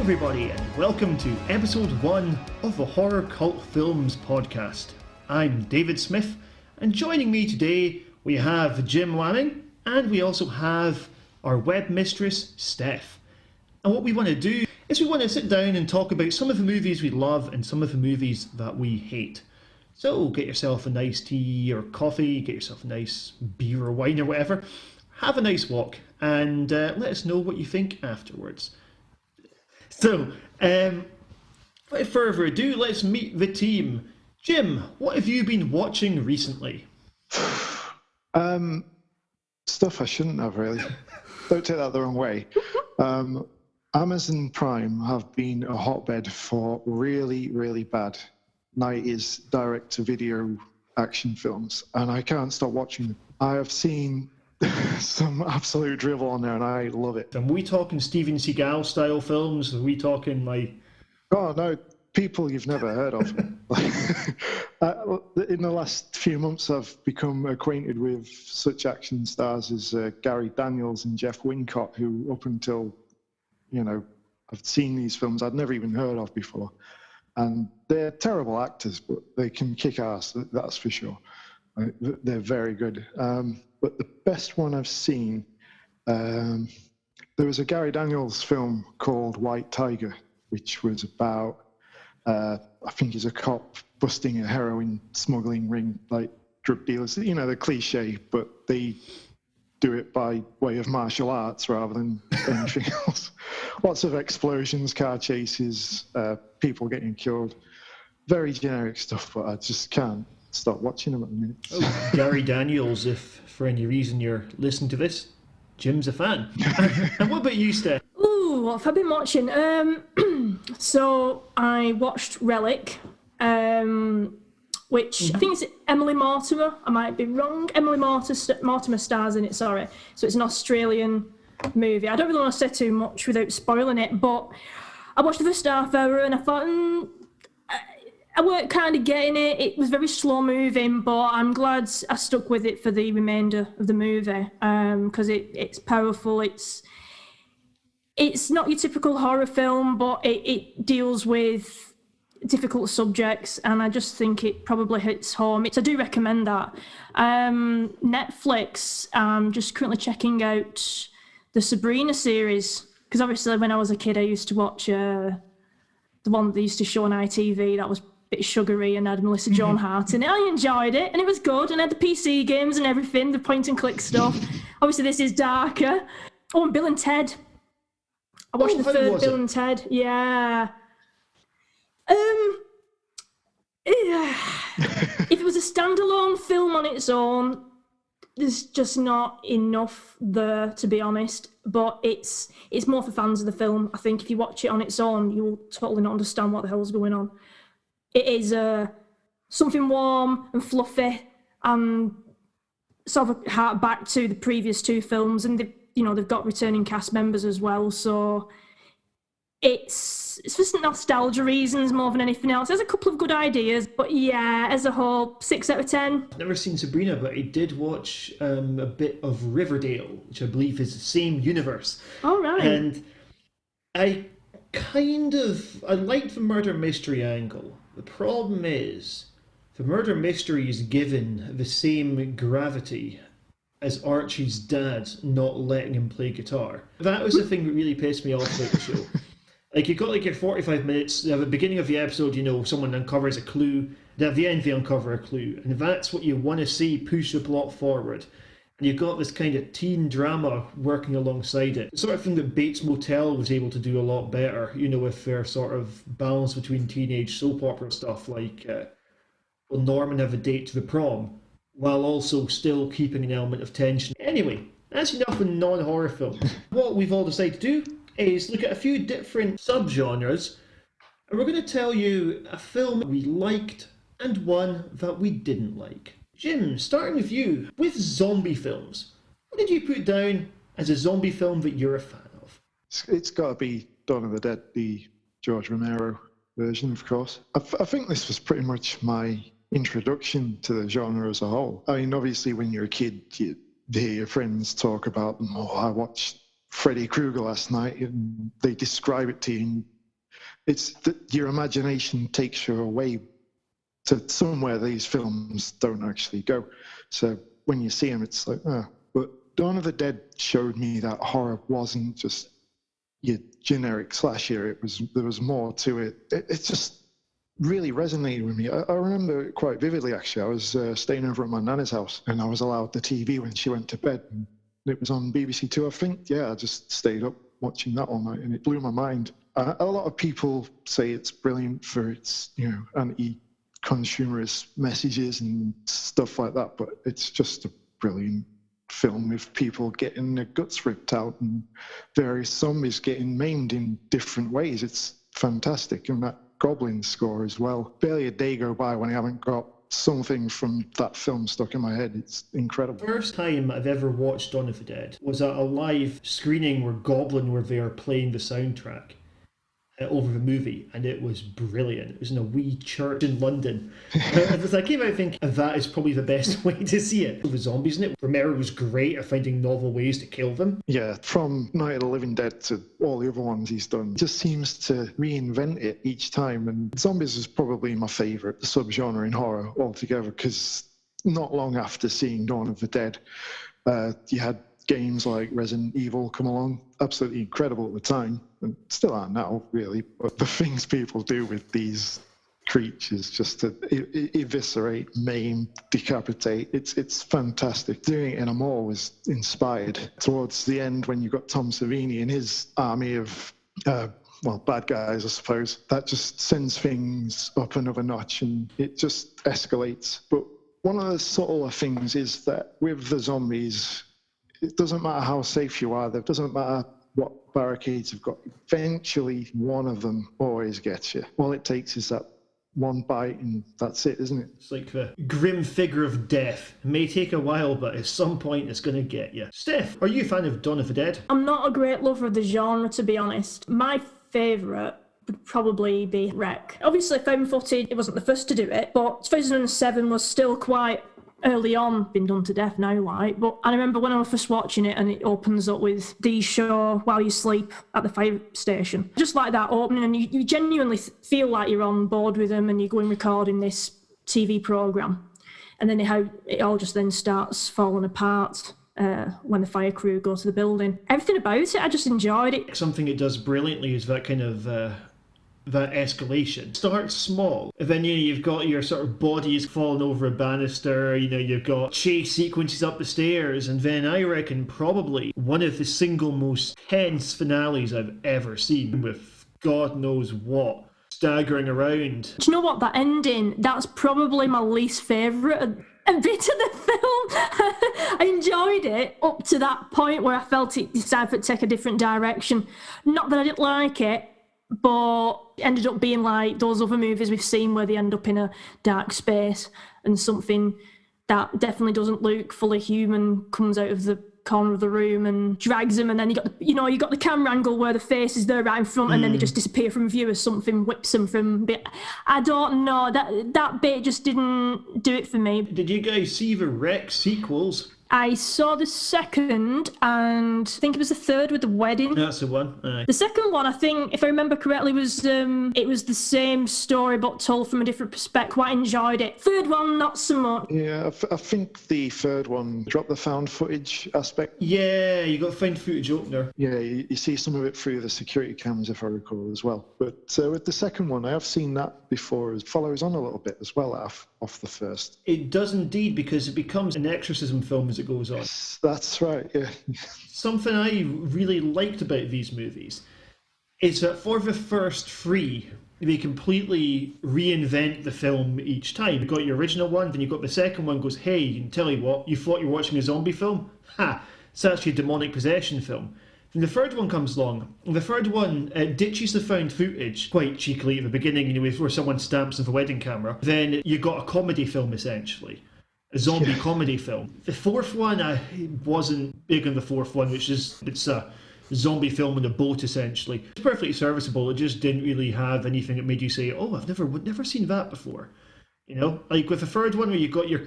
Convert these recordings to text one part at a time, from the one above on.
everybody, and welcome to episode 1 of the Horror Cult Films podcast. I'm David Smith, and joining me today we have Jim Lanning, and we also have our web mistress, Steph. And what we want to do is we want to sit down and talk about some of the movies we love and some of the movies that we hate. So get yourself a nice tea or coffee, get yourself a nice beer or wine or whatever, have a nice walk, and let us know what you think afterwards. So, without further ado, let's meet the team. Jim, what have you been watching recently? Stuff I shouldn't have, really. Don't take that the wrong way. Amazon Prime have been a hotbed for really, really bad 90s direct-to-video action films, and I can't stop watching them. I have seen some absolute drivel on there, and I love it. Are we talking Steven Seagal style films? Are we talking like... Oh, no, people you've never heard of. In the last few months, I've become acquainted with such action stars as Gary Daniels and Jeff Wincott, who up until, I've seen these films I'd never even heard of before. And they're terrible actors, but they can kick ass, that's for sure. They're very good. But the best one I've seen, there was a Gary Daniels film called White Tiger, which was about, I think he's a cop busting a heroin smuggling ring, like drug dealers, the cliche, but they do it by way of martial arts rather than anything else. Lots of explosions, car chases, people getting killed. Very generic stuff, but I just can't stop watching them at the minute. Oh, Gary Daniels, if for any reason you're listening to this, Jim's a fan. And what about you, Steph? Ooh, what have I been watching? So I watched Relic, which I think it's Emily Mortimer. I might be wrong. Emily Mortimer stars in it, sorry. So it's an Australian movie. I don't really want to say too much without spoiling it, but I watched the first half hour and I thought, I weren't kind of getting it. It was very slow moving, but I'm glad I stuck with it for the remainder of the movie because it's powerful. It's not your typical horror film, but it deals with difficult subjects, and I just think it probably hits home. So I do recommend that. Netflix, I'm just currently checking out the Sabrina series, because obviously when I was a kid I used to watch the one they used to show on ITV that was a bit sugary and had Melissa Joan Hart in it. I enjoyed it and it was good, and had the PC games and everything, the point and click stuff. Obviously this is darker. Oh, and Bill and Ted. I watched the third Bill and Ted. Yeah. If it was a standalone film on its own, there's just not enough there, to be honest. But it's more for fans of the film. I think if you watch it on its own, you'll totally not understand what the hell's going on. It is something warm and fluffy, and sort of a heart back to the previous two films, and they've got returning cast members as well. So it's just nostalgia reasons more than anything else. There's a couple of good ideas, but yeah, as a whole, 6 out of 10. Never seen Sabrina, but I did watch a bit of Riverdale, which I believe is the same universe. All right. And I liked the murder mystery angle. The problem is, the murder mystery is given the same gravity as Archie's dad not letting him play guitar. That was the thing that really pissed me off about the show. Like, you've got your 45 minutes, at the beginning of the episode, someone uncovers a clue, then at the end they uncover a clue, and that's what you want to see push the plot forward. And you've got this kind of teen drama working alongside it. The sort of thing that Bates Motel was able to do a lot better, with their sort of balance between teenage soap opera stuff, like will Norman have a date to the prom, while also still keeping an element of tension. Anyway, that's enough of non-horror films. What we've all decided to do is look at a few different subgenres, and we're going to tell you a film we liked and one that we didn't like. Jim, starting with you, with zombie films, what did you put down as a zombie film that you're a fan of? It's got to be Dawn of the Dead, the George Romero version, of course. I think this was pretty much my introduction to the genre as a whole. I mean, obviously, when you're a kid, you hear your friends talk about them. Oh, I watched Freddy Krueger last night, and they describe it to you, and it's that your imagination takes you away to somewhere these films don't actually go. So when you see them, it's like, oh. But Dawn of the Dead showed me that horror wasn't just your generic slasher. There was more to it. It just really resonated with me. I remember it quite vividly, actually. I was staying over at my nana's house, and I was allowed the TV when she went to bed. And it was on BBC Two, I think. Yeah, I just stayed up watching that all night, and it blew my mind. A lot of people say it's brilliant for its, anti-consumerist messages and stuff like that, but it's just a brilliant film with people getting their guts ripped out and various zombies getting maimed in different ways. It's fantastic. And that Goblin score as well. Barely a day go by when I haven't got something from that film stuck in my head. It's incredible. First time I've ever watched Dawn of the Dead was at a live screening where Goblin were there playing the soundtrack over the movie, and it was brilliant. It was in a wee church in London. I came out thinking that is probably the best way to see it. The zombies in it. Romero was great at finding novel ways to kill them. Yeah, from Night of the Living Dead to all the other ones he's done, he just seems to reinvent it each time. And zombies is probably my favourite subgenre in horror altogether, because not long after seeing Dawn of the Dead, you had games like Resident Evil come along, absolutely incredible at the time, and still are now, really. But the things people do with these creatures, just to eviscerate, maim, decapitate, it's fantastic. Doing it in a mall was inspired. Towards the end, when you got Tom Savini and his army of bad guys, I suppose, that just sends things up another notch, and it just escalates. But one of the subtler things is that with the zombies, it doesn't matter how safe you are, it doesn't matter what barricades you've got, eventually one of them always gets you. All it takes is that one bite, and that's it, isn't it? It's like the grim figure of death. It may take a while, but at some point it's going to get you. Steph, are you a fan of Dawn of the Dead? I'm not a great lover of the genre, to be honest. My favourite would probably be Wreck. Obviously, found footage, it wasn't the first to do it, but 2007 was still quite early on, been done to death now, like. But I remember when I was first watching it, and it opens up with Dee Shaw while you sleep at the fire station. Just like that opening, and you genuinely feel like you're on board with them, and you're going recording this TV programme. And then how it all just then starts falling apart when the fire crew go to the building. Everything about it, I just enjoyed it. Something it does brilliantly is that kind of that escalation. Starts small, and then you've got your sort of bodies falling over a banister, you've got chase sequences up the stairs, and then I reckon probably one of the single most tense finales I've ever seen, with God knows what staggering around. Do you know what, that ending, that's probably my least favourite a bit of the film. I enjoyed it up to that point where I felt it decided to take a different direction. Not that I didn't like it, but it ended up being like those other movies we've seen where they end up in a dark space and something that definitely doesn't look fully human comes out of the corner of the room and drags them, and then you got the camera angle where the face is there right in front, and then they just disappear from view as something whips them from bit. I don't know, that bit just didn't do it for me. Did you guys see the Wreck sequels? I saw the second, and I think it was the third with the wedding. That's the one. Aye. The second one, I think, if I remember correctly, was it was the same story but told from a different perspective. Quite enjoyed it. Third one, not so much. Yeah, I think the third one dropped the found footage aspect. Yeah, you got found footage opener. Yeah, you see some of it through the security cams, if I recall, as well. But with the second one, I have seen that before. It follows on a little bit as well off the first. It does indeed, because it becomes an exorcism film as it goes on. Yes, that's right, yeah. Something I really liked about these movies is that for the first three, they completely reinvent the film each time. You've got your original one, then you've got the second one goes, hey, you can tell you what, you thought you were watching a zombie film? Ha! It's actually a demonic possession film. Then the third one comes along, and the third one ditches the found footage quite cheekily at the beginning, where someone stamps with a wedding camera. Then you got a comedy film, essentially. A zombie comedy film. The fourth one, I wasn't big on the fourth one, it's a zombie film on a boat, essentially. It's perfectly serviceable, it just didn't really have anything that made you say, oh, I've never seen that before. Like with the third one where you got your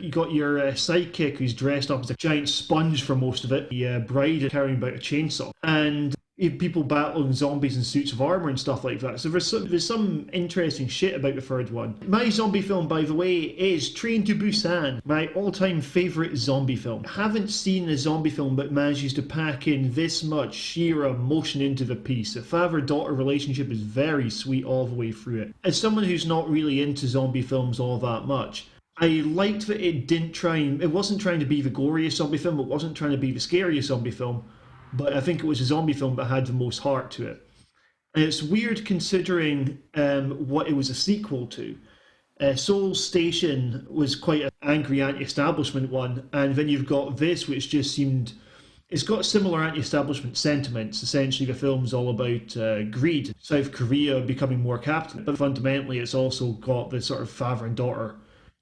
sidekick who's dressed up as a giant sponge for most of it, the bride is carrying about a chainsaw, and people battling zombies in suits of armor and stuff like that. So there's some interesting shit about the third one. My zombie film, by the way, is Train to Busan, my all-time favourite zombie film. I haven't seen a zombie film that manages to pack in this much sheer emotion into the piece. The father-daughter relationship is very sweet all the way through it. As someone who's not really into zombie films all that much, I liked that it wasn't trying to be the goriest zombie film, it wasn't trying to be the scariest zombie film, but I think it was a zombie film that had the most heart to it. And it's weird considering what it was a sequel to. Seoul Station was quite an angry anti-establishment one, and then you've got this, which just seemed... It's got similar anti-establishment sentiments. Essentially, the film's all about greed, South Korea becoming more capitalist, but fundamentally it's also got the sort of father and daughter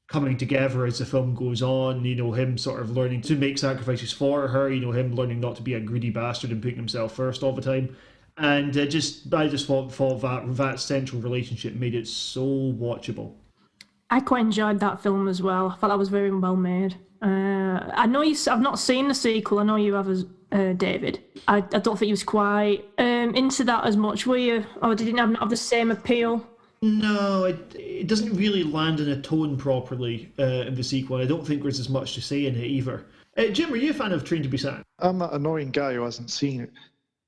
coming together as the film goes on, him sort of learning to make sacrifices for her, him learning not to be a greedy bastard and putting himself first all the time. And I just thought that central relationship made it so watchable. I quite enjoyed that film as well. I thought that was very well made. I know I've not seen the sequel. I know you have, David. I don't think you was quite into that as much, were you? Or did it not have the same appeal? No, it doesn't really land in a tone properly in the sequel. I don't think there's as much to say in it either. Jim, are you a fan of Train to Busan? I'm that annoying guy who hasn't seen it.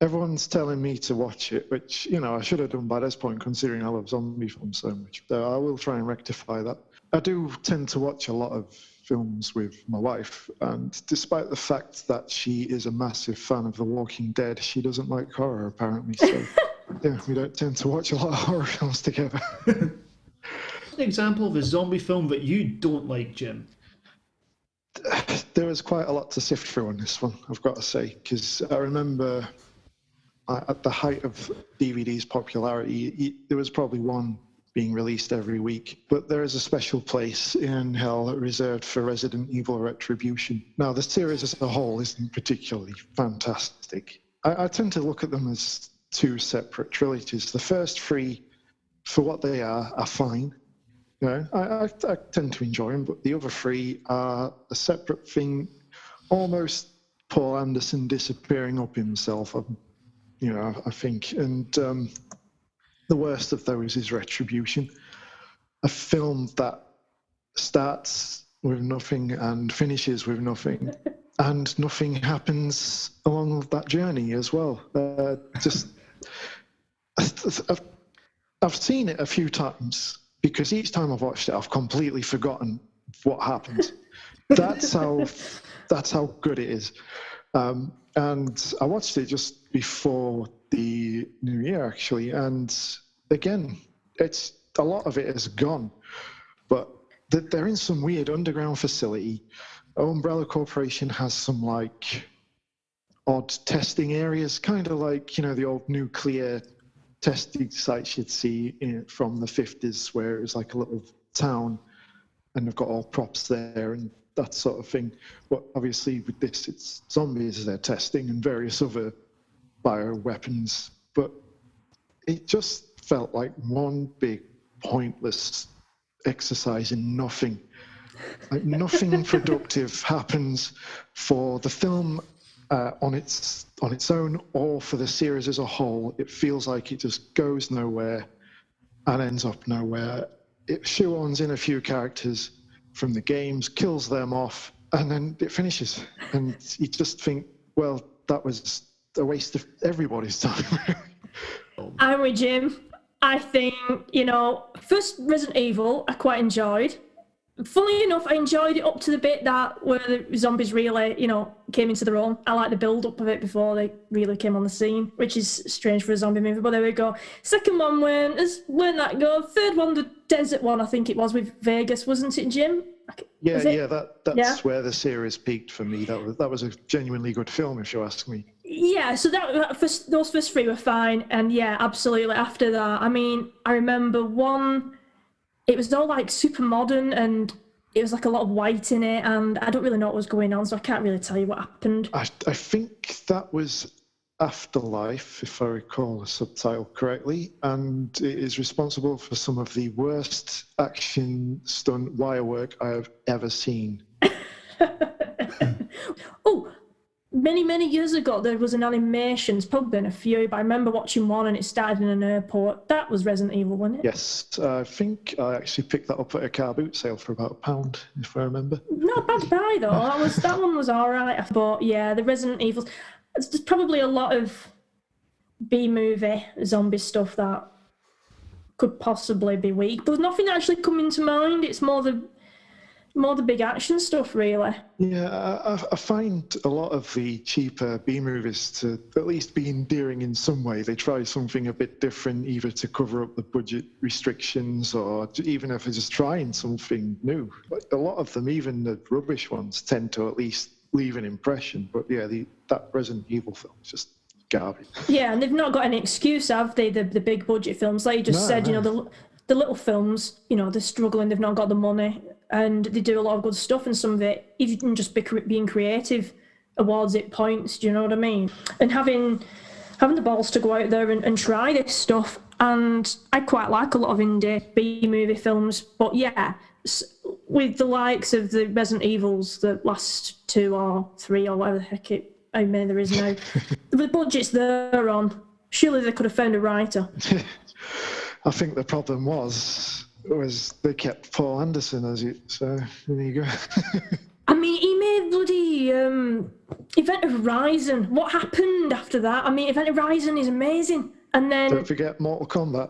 Everyone's telling me to watch it, which, I should have done by this point, considering I love zombie films so much. So I will try and rectify that. I do tend to watch a lot of films with my wife, and despite the fact that she is a massive fan of The Walking Dead, she doesn't like horror, apparently. So, yeah, we don't tend to watch a lot of horror films together. An example of a zombie film that you don't like, Jim? There was quite a lot to sift through on this one, I've got to say, because I remember at the height of DVD's popularity, there was probably one being released every week, but there is a special place in hell reserved for Resident Evil Retribution. Now, the series as a whole isn't particularly fantastic. I tend to look at them as two separate trilogies. The first three, for what they are fine. I tend to enjoy them, but the other three are a separate thing, almost Paul Anderson disappearing up himself, I think. And the worst of those is Retribution, a film that starts with nothing and finishes with nothing, and nothing happens along that journey as well. I've seen it a few times, because each time I've watched it, I've completely forgotten what happened. That's how good it is. And I watched it just before the new year, actually. And again, a lot of it is gone. But they're in some weird underground facility. Umbrella Corporation has some odd testing areas, kind of like, the old nuclear testing sites you'd see from the 50s, where it was like a little town and they've got all props there and that sort of thing. But obviously with this, it's zombies they're testing and various other bioweapons. But it just felt like one big pointless exercise in nothing. Like nothing productive happens for the film on its own or for the series as a whole. It feels like it just goes nowhere and ends up nowhere. It shoehorns in a few characters from the games, kills them off, and then it finishes. And you just think, well, that was a waste of everybody's time. I'm with Jim. I think, first Resident Evil I quite enjoyed. Funnily enough, I enjoyed it up to the bit where the zombies really, came into their own. I like the build-up of it before they really came on the scene, which is strange for a zombie movie, but there we go. Second one went that go. Third one, the desert one, I think it was, with Vegas, wasn't it, Jim? That's where the series peaked for me. That was a genuinely good film, if you ask me. Yeah, so those first three were fine, and yeah, absolutely. After that, I remember one... It was all super modern, and it was a lot of white in it, and I don't really know what was going on, so I can't really tell you what happened. I think that was Afterlife, if I recall the subtitle correctly, and it is responsible for some of the worst action stunt wire work I have ever seen. Oh, many years ago, there was an animation. It's probably been a few, but I remember watching one and it started in an airport. That was Resident Evil, wasn't it? Yes, I think I actually picked that up at a car boot sale for about £1, if I remember. Not a bad buy though. That one was all right. But yeah, the Resident Evil. There's probably a lot of B-movie zombie stuff that could possibly be weak. But there's nothing actually coming to mind. It's more the big action stuff, really. Yeah, I find a lot of the cheaper B-movies to at least be endearing in some way. They try something a bit different, either to cover up the budget restrictions or even if they're just trying something new. But a lot of them, even the rubbish ones, tend to at least leave an impression. But yeah, that Resident Evil film is just garbage. Yeah, and they've not got any excuse, have they? The big budget films, like you just said, you know, the little films, you know, they're struggling, they've not got the money, and they do a lot of good stuff, and some of it, even just being creative awards it points, do you know what I mean? And having the balls to go out there and try this stuff, and I quite like a lot of indie B-movie films, but yeah, with the likes of the Resident Evils, the last 2 or 3 or whatever the heck how many there is now, the budget's they're on, surely they could have found a writer. I think the problem was they kept Paul Anderson as it, so there you go. I mean, he made bloody Event Horizon. What happened after that? I mean, Event Horizon is amazing. And then... Don't forget Mortal Kombat.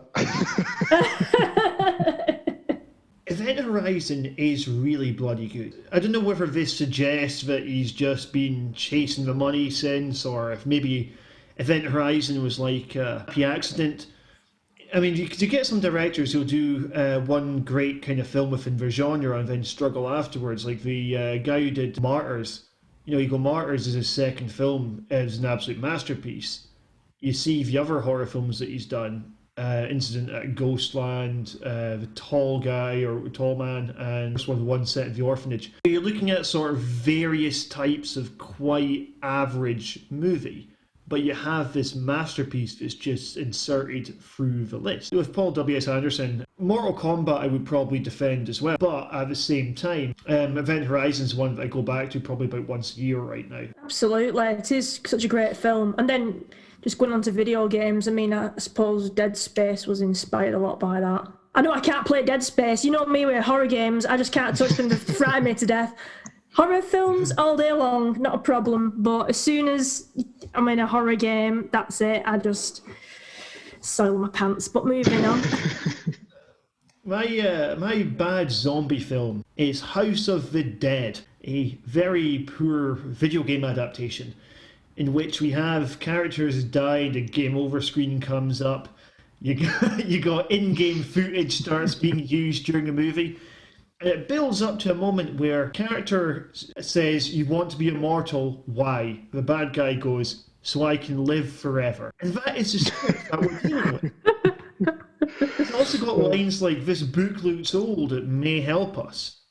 Event Horizon is really bloody good. I don't know whether this suggests that he's just been chasing the money since, or if maybe Event Horizon was like a happy accident. I mean, you get some directors who'll do one great kind of film within their genre and then struggle afterwards, like the guy who did Martyrs. You know, you go, Martyrs is his second film, is an absolute masterpiece. You see the other horror films that he's done, Incident at Ghostland, The Tall Guy or Tall Man, and this one set at the orphanage. You're looking at sort of various types of quite average movie, but you have this masterpiece that's just inserted through the list. With Paul W.S. Anderson, Mortal Kombat I would probably defend as well, but at the same time, Event Horizon is one that I go back to probably about once a year right now. Absolutely, it is such a great film. And then just going on to video games, I mean, I suppose Dead Space was inspired a lot by that. I know I can't play Dead Space. You know me with horror games, I just can't touch them, they frighten me to death. Horror films all day long, not a problem. But as soon as I'm in a horror game, that's it. I just soil my pants. But moving on. My bad zombie film is House of the Dead, a very poor video game adaptation in which we have characters died, a game over screen comes up, you got in-game footage starts being used during a movie. And it builds up to a moment where a character says, "You want to be immortal, why?" The bad guy goes, "So I can live forever." And that is the script that we're dealing with. It's also got lines like, "This book looks old, it may help us."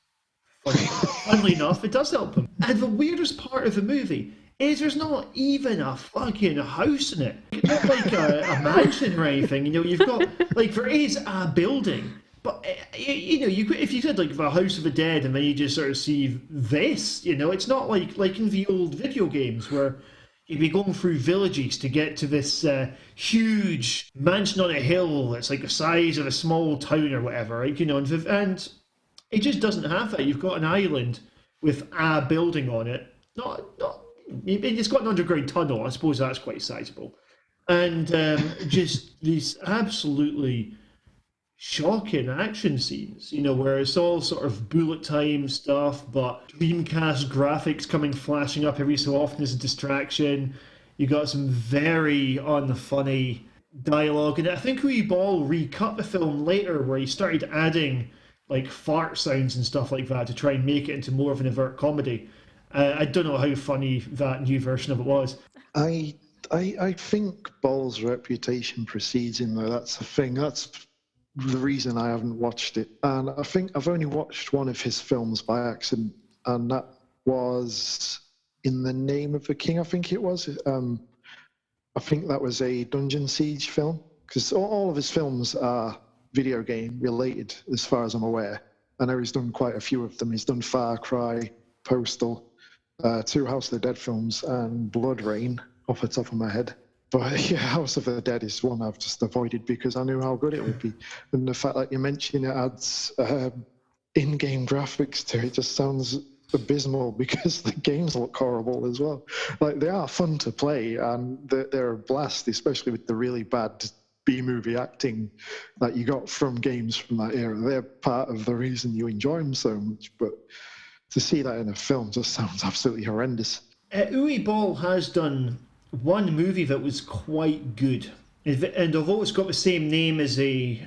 Funnily enough, it does help him. And the weirdest part of the movie is there's not even a fucking house in it. It's not like a mansion or anything. You know, you've got, like, there is a building. But, you know, if you said, like, the House of the Dead and then you just sort of see this, you know, it's not like in the old video games where you'd be going through villages to get to this huge mansion on a hill that's like the size of a small town or whatever, right? You know, and it just doesn't have that. You've got an island with a building on it. It's got an underground tunnel. I suppose that's quite sizable. And just these absolutely shocking action scenes, you know, where it's all sort of bullet time stuff, but Dreamcast graphics coming flashing up every so often as a distraction. You got some very unfunny dialogue, and I think Ball recut the film later where he started adding like fart sounds and stuff like that to try and make it into more of an overt comedy. I don't know how funny that new version of it was. I think Ball's reputation precedes him, though. That's the thing. That's the reason I haven't watched it. And I think I've only watched one of his films by accident, and that was In the Name of the King, I think it was. I think that was a Dungeon Siege film, because all of his films are video game related, as far as I'm aware. I know he's done quite a few of them. He's done Far Cry, Postal, two House of the Dead films and Blood Rain off the top of my head. But yeah, House of the Dead is one I've just avoided because I knew how good it would be. And the fact that you mentioned it adds in-game graphics to it just sounds abysmal because the games look horrible as well. Like, they are fun to play and they're a blast, especially with the really bad B-movie acting that you got from games from that era. They're part of the reason you enjoy them so much, but to see that in a film just sounds absolutely horrendous. Uwe Ball has done one movie that was quite good, and although it's got the same name as a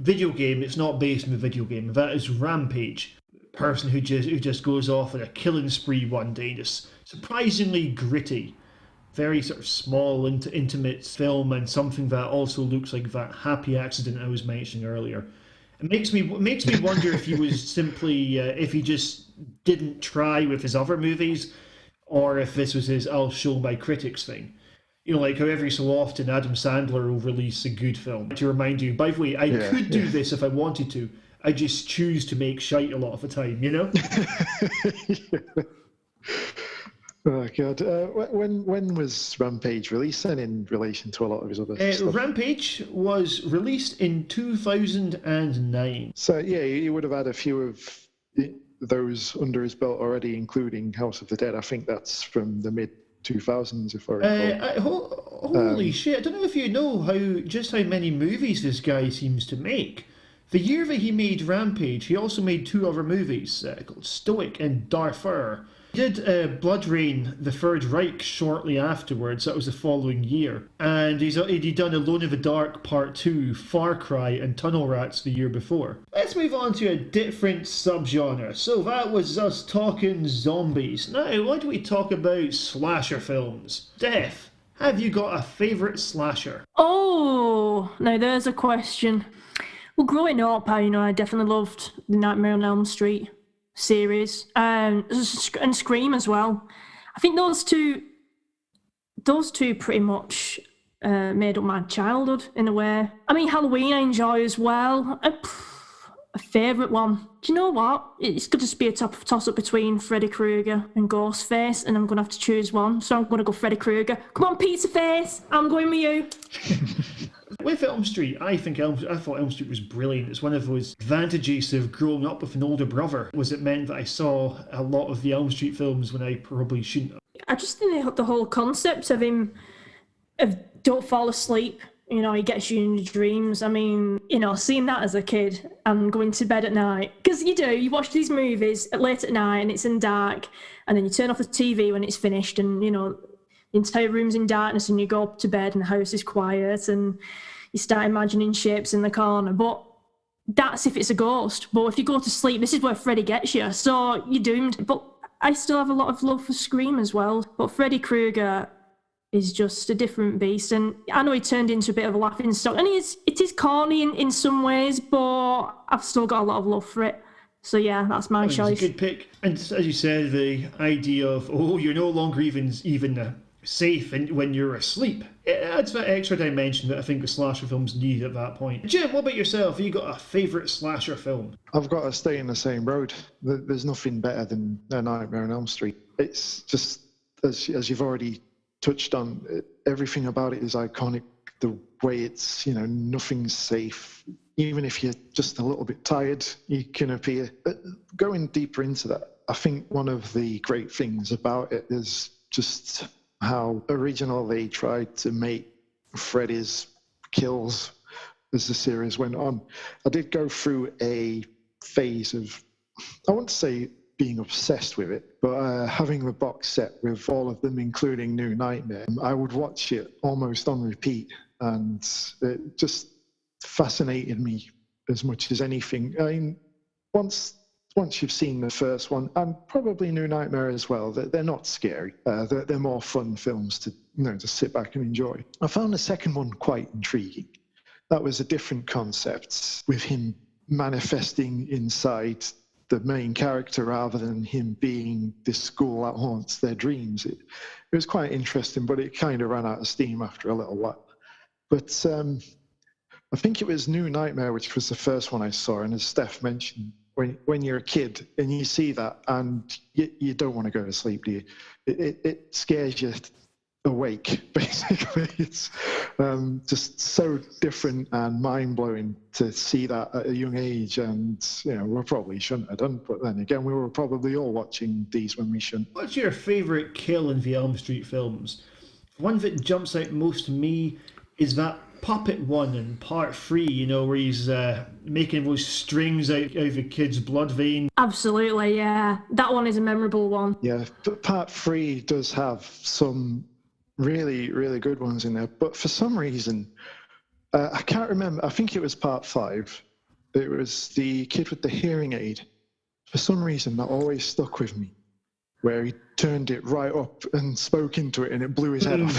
video game, it's not based on a video game. That is Rampage. Person who just goes off on a killing spree one day, just surprisingly gritty, very sort of small, intimate film, and something that also looks like that happy accident I was mentioning earlier. It makes me wonder if he was simply if he just didn't try with his other movies, or if this was his "I'll show my critics" thing. You know, like how every so often Adam Sandler will release a good film to remind you, by the way, I could do this if I wanted to. I just choose to make shite a lot of the time, you know? Oh, God. When was Rampage released then in relation to a lot of his other stuff? Rampage was released in 2009. So, yeah, he would have had a few of those under his belt already, including House of the Dead. I think that's from the mid-2000s, if I recall. Holy shit, I don't know if you know how many movies this guy seems to make. The year that he made Rampage, he also made two other movies called Stoic and Darfur. He did Blood Rain, The Third Reich shortly afterwards. That was the following year. And he'd done Alone in the Dark Part 2, Far Cry, and Tunnel Rats the year before. Let's move on to a different subgenre. So that was us talking zombies. Now, why don't we talk about slasher films? Steph, have you got a favourite slasher? Oh, now there's a question. Well, growing up, I definitely loved the Nightmare on Elm Street series and Scream as well. I think those two pretty much made up my childhood in a way. I mean, Halloween I enjoy as well. A favourite one. Do you know what? It's going to just be a toss-up between Freddy Krueger and Ghostface, and I'm going to have to choose one. So I'm going to go Freddy Krueger. Come on, Pizza Face! I'm going with you. With Elm Street, I thought Elm Street was brilliant. It's one of those advantages of growing up with an older brother, was it meant that I saw a lot of the Elm Street films when I probably shouldn't have. I just think the whole concept of him, of don't fall asleep, he gets you in your dreams. I mean, seeing that as a kid and going to bed at night, because you watch these movies late at night and it's in dark, and then you turn off the TV when it's finished, and the entire room's in darkness, and you go up to bed and the house is quiet and you start imagining shapes in the corner. But that's if it's a ghost. But if you go to sleep, this is where Freddy gets you, so you're doomed. But I still have a lot of love for Scream as well. But Freddy Krueger is just a different beast, and I know he turned into a bit of a laughing stock, and it is corny in some ways, but I've still got a lot of love for it. So yeah, that's my choice. It's a good pick. And as you said, the idea of, you're no longer even safe when you're asleep, it adds that extra dimension that I think the slasher films need at that point. Jim, what about yourself? Have you got a favourite slasher film? I've got to stay in the same road. There's nothing better than A Nightmare on Elm Street. It's just, as you've already touched on, everything about it is iconic. The way it's, nothing's safe. Even if you're just a little bit tired, you can appear. Going deeper into that, I think one of the great things about it is just how original they tried to make Freddy's kills as the series went on. I did go through a phase of, I won't say being obsessed with it, but having the box set with all of them, including New Nightmare. I would watch it almost on repeat, and it just fascinated me as much as anything. I mean, once you've seen the first one, and probably New Nightmare as well, they're not scary. They're more fun films to just sit back and enjoy. I found the second one quite intriguing. That was a different concept, with him manifesting inside the main character rather than him being this school that haunts their dreams. It was quite interesting, but it kind of ran out of steam after a little while. But I think it was New Nightmare, which was the first one I saw, and as Steph mentioned, when you're a kid and you see that and you don't want to go to sleep, do you? It scares you awake, basically. It's just so different and mind-blowing to see that at a young age, and we probably shouldn't have done, but then again, we were probably all watching these when we shouldn't. What's your favourite kill in the Elm Street films? One that jumps out most to me is that puppet one in part 3, where he's making those strings out of the kid's blood vein. Absolutely, yeah. That one is a memorable one. Yeah, but part 3 does have some really, really good ones in there, but for some reason, I can't remember, I think it was part 5, it was the kid with the hearing aid. For some reason, that always stuck with me, where he turned it right up and spoke into it and it blew his head off.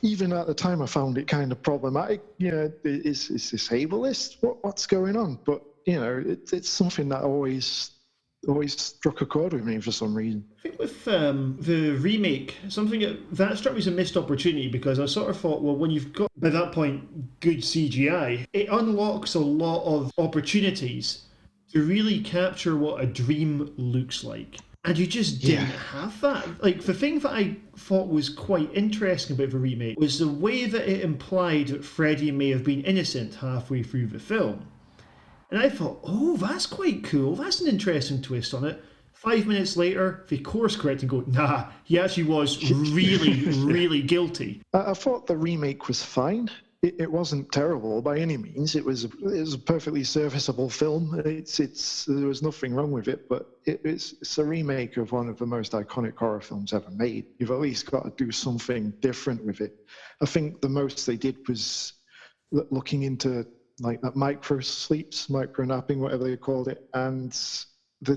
Even at the time, I found it kind of problematic. Is this ableist? What's going on? But it's something that always struck a chord with me for some reason. I think with the remake, something that struck me as a missed opportunity, because I sort of thought, well, when you've got, by that point, good CGI, it unlocks a lot of opportunities to really capture what a dream looks like. And you just didn't have that. Like, the thing that I thought was quite interesting about the remake was the way that it implied that Freddy may have been innocent halfway through the film. And I thought, oh, that's quite cool. That's an interesting twist on it. 5 minutes later, they course correct and go, nah, he actually was really, really guilty. I thought the remake was fine. It wasn't terrible by any means. It was a perfectly serviceable film. There was nothing wrong with it, but it's a remake of one of the most iconic horror films ever made. You've at least got to do something different with it. I think the most they did was looking into like that micro sleeps, micro napping, whatever they called it, and the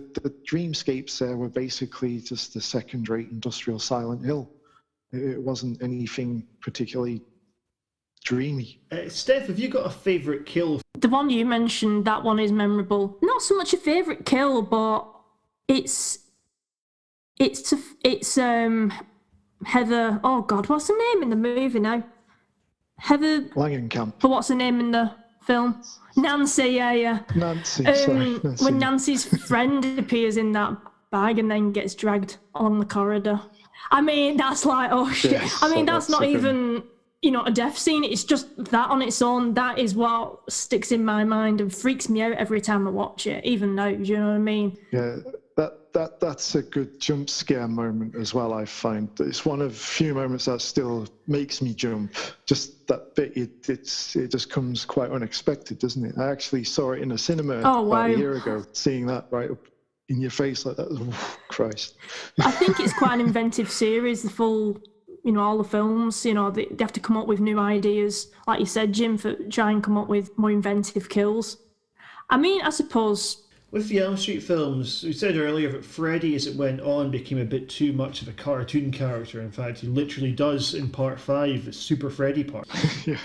dreamscapes there were basically just the second-rate industrial Silent Hill. It wasn't anything particularly dreamy. Steph, have you got a favourite kill? The one you mentioned, that one is memorable. Not so much a favourite kill, but it's Heather. Oh God, what's her name in the movie now? Heather Langenkamp. But what's her name in the film? Nancy. Yeah. Nancy. Sorry, Nancy. When Nancy's friend appears in that bag and then gets dragged along the corridor. I mean, that's like, oh shit. Yes, I mean, that's not okay. even, a death scene. It's just that on its own. That is what sticks in my mind and freaks me out every time I watch it, even now. Do you know what I mean? Yeah, that's a good jump scare moment as well, I find. It's one of the few moments that still makes me jump. Just that bit, it just comes quite unexpected, doesn't it? I actually saw it in a cinema about a year ago, seeing that right up in your face like that. Oh, Christ. I think it's quite an inventive series, the full... all the films, they have to come up with new ideas, like you said, Jim, for try and come up with more inventive kills. I mean, I suppose... With the Elm Street films, we said earlier that Freddy, as it went on, became a bit too much of a cartoon character. In fact, he literally does in part 5, the Super Freddy part. Yeah.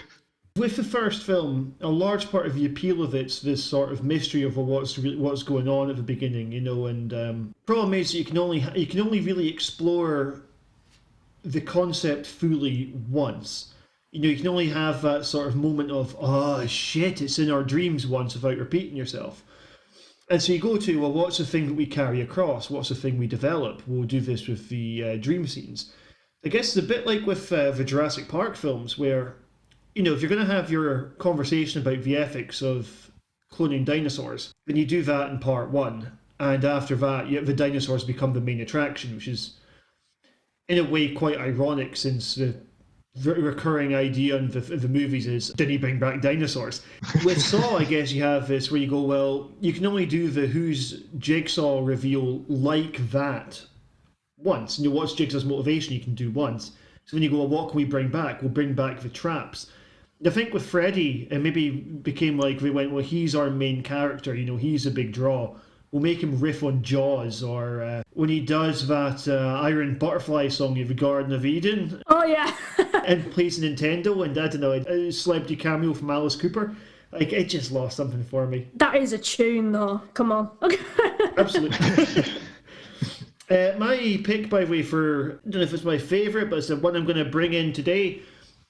With the first film, a large part of the appeal of it's this sort of mystery of what's going on at the beginning, and problem is that you can only really explore the concept fully once. You can only have that sort of moment of, oh shit, it's in our dreams once without repeating yourself. And so you go to, well, what's the thing that we carry across? What's the thing we develop? We'll do this with the dream scenes. I guess it's a bit like with the Jurassic Park films, where, if you're going to have your conversation about the ethics of cloning dinosaurs, then you do that in part 1. And after that, the dinosaurs become the main attraction, which is in a way quite ironic, since the recurring idea in the movies is, did he bring back dinosaurs? With Saw, I guess you have this where you go, well, you can only do the Who's Jigsaw reveal like that once. What's Jigsaw's motivation? You can do once. So when you go, well, what can we bring back? We'll bring back the traps. I think with Freddy, it maybe became like, we went, well, he's our main character, he's a big draw. We'll make him riff on Jaws, or when he does that Iron Butterfly song, The Garden of Eden. Oh, yeah. And plays Nintendo, and I don't know, a celebrity cameo from Alice Cooper. Like, it just lost something for me. That is a tune, though. Come on. Absolutely. My pick, by the way, for, I don't know if it's my favourite, but it's the one I'm going to bring in today,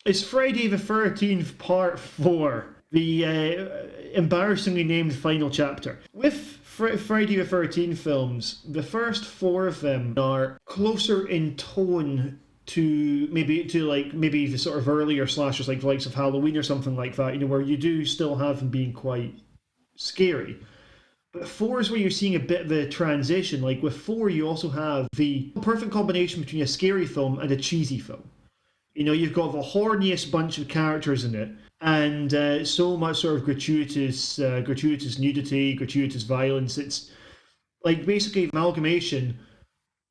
is Friday the 13th Part 4. The embarrassingly named final chapter. With Friday the 13th films, the first four of them are closer in tone to maybe the sort of earlier slashers like the likes of Halloween or something like that, where you do still have them being quite scary. But four is where you're seeing a bit of a transition. Like with four, you also have the perfect combination between a scary film and a cheesy film. You've got the horniest bunch of characters in it, and so much sort of gratuitous nudity, gratuitous violence. It's like basically an amalgamation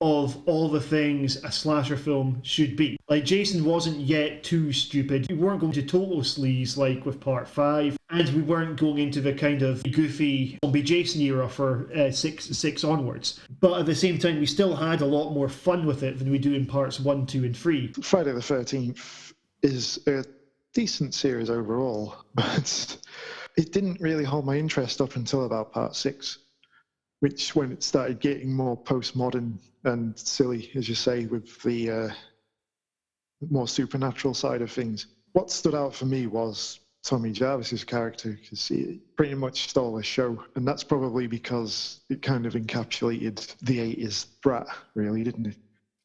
of all the things a slasher film should be. Like Jason wasn't yet too stupid. We weren't going to total sleaze like with Part 5, and we weren't going into the kind of goofy zombie Jason era for six onwards. But at the same time, we still had a lot more fun with it than we do in Parts 1, 2, and 3. Friday the 13th is a decent series overall, but it didn't really hold my interest up until about Part 6. Which, when it started getting more postmodern and silly, as you say, with the more supernatural side of things. What stood out for me was Tommy Jarvis's character, because he pretty much stole the show, and that's probably because it kind of encapsulated the 80s brat, really, didn't it?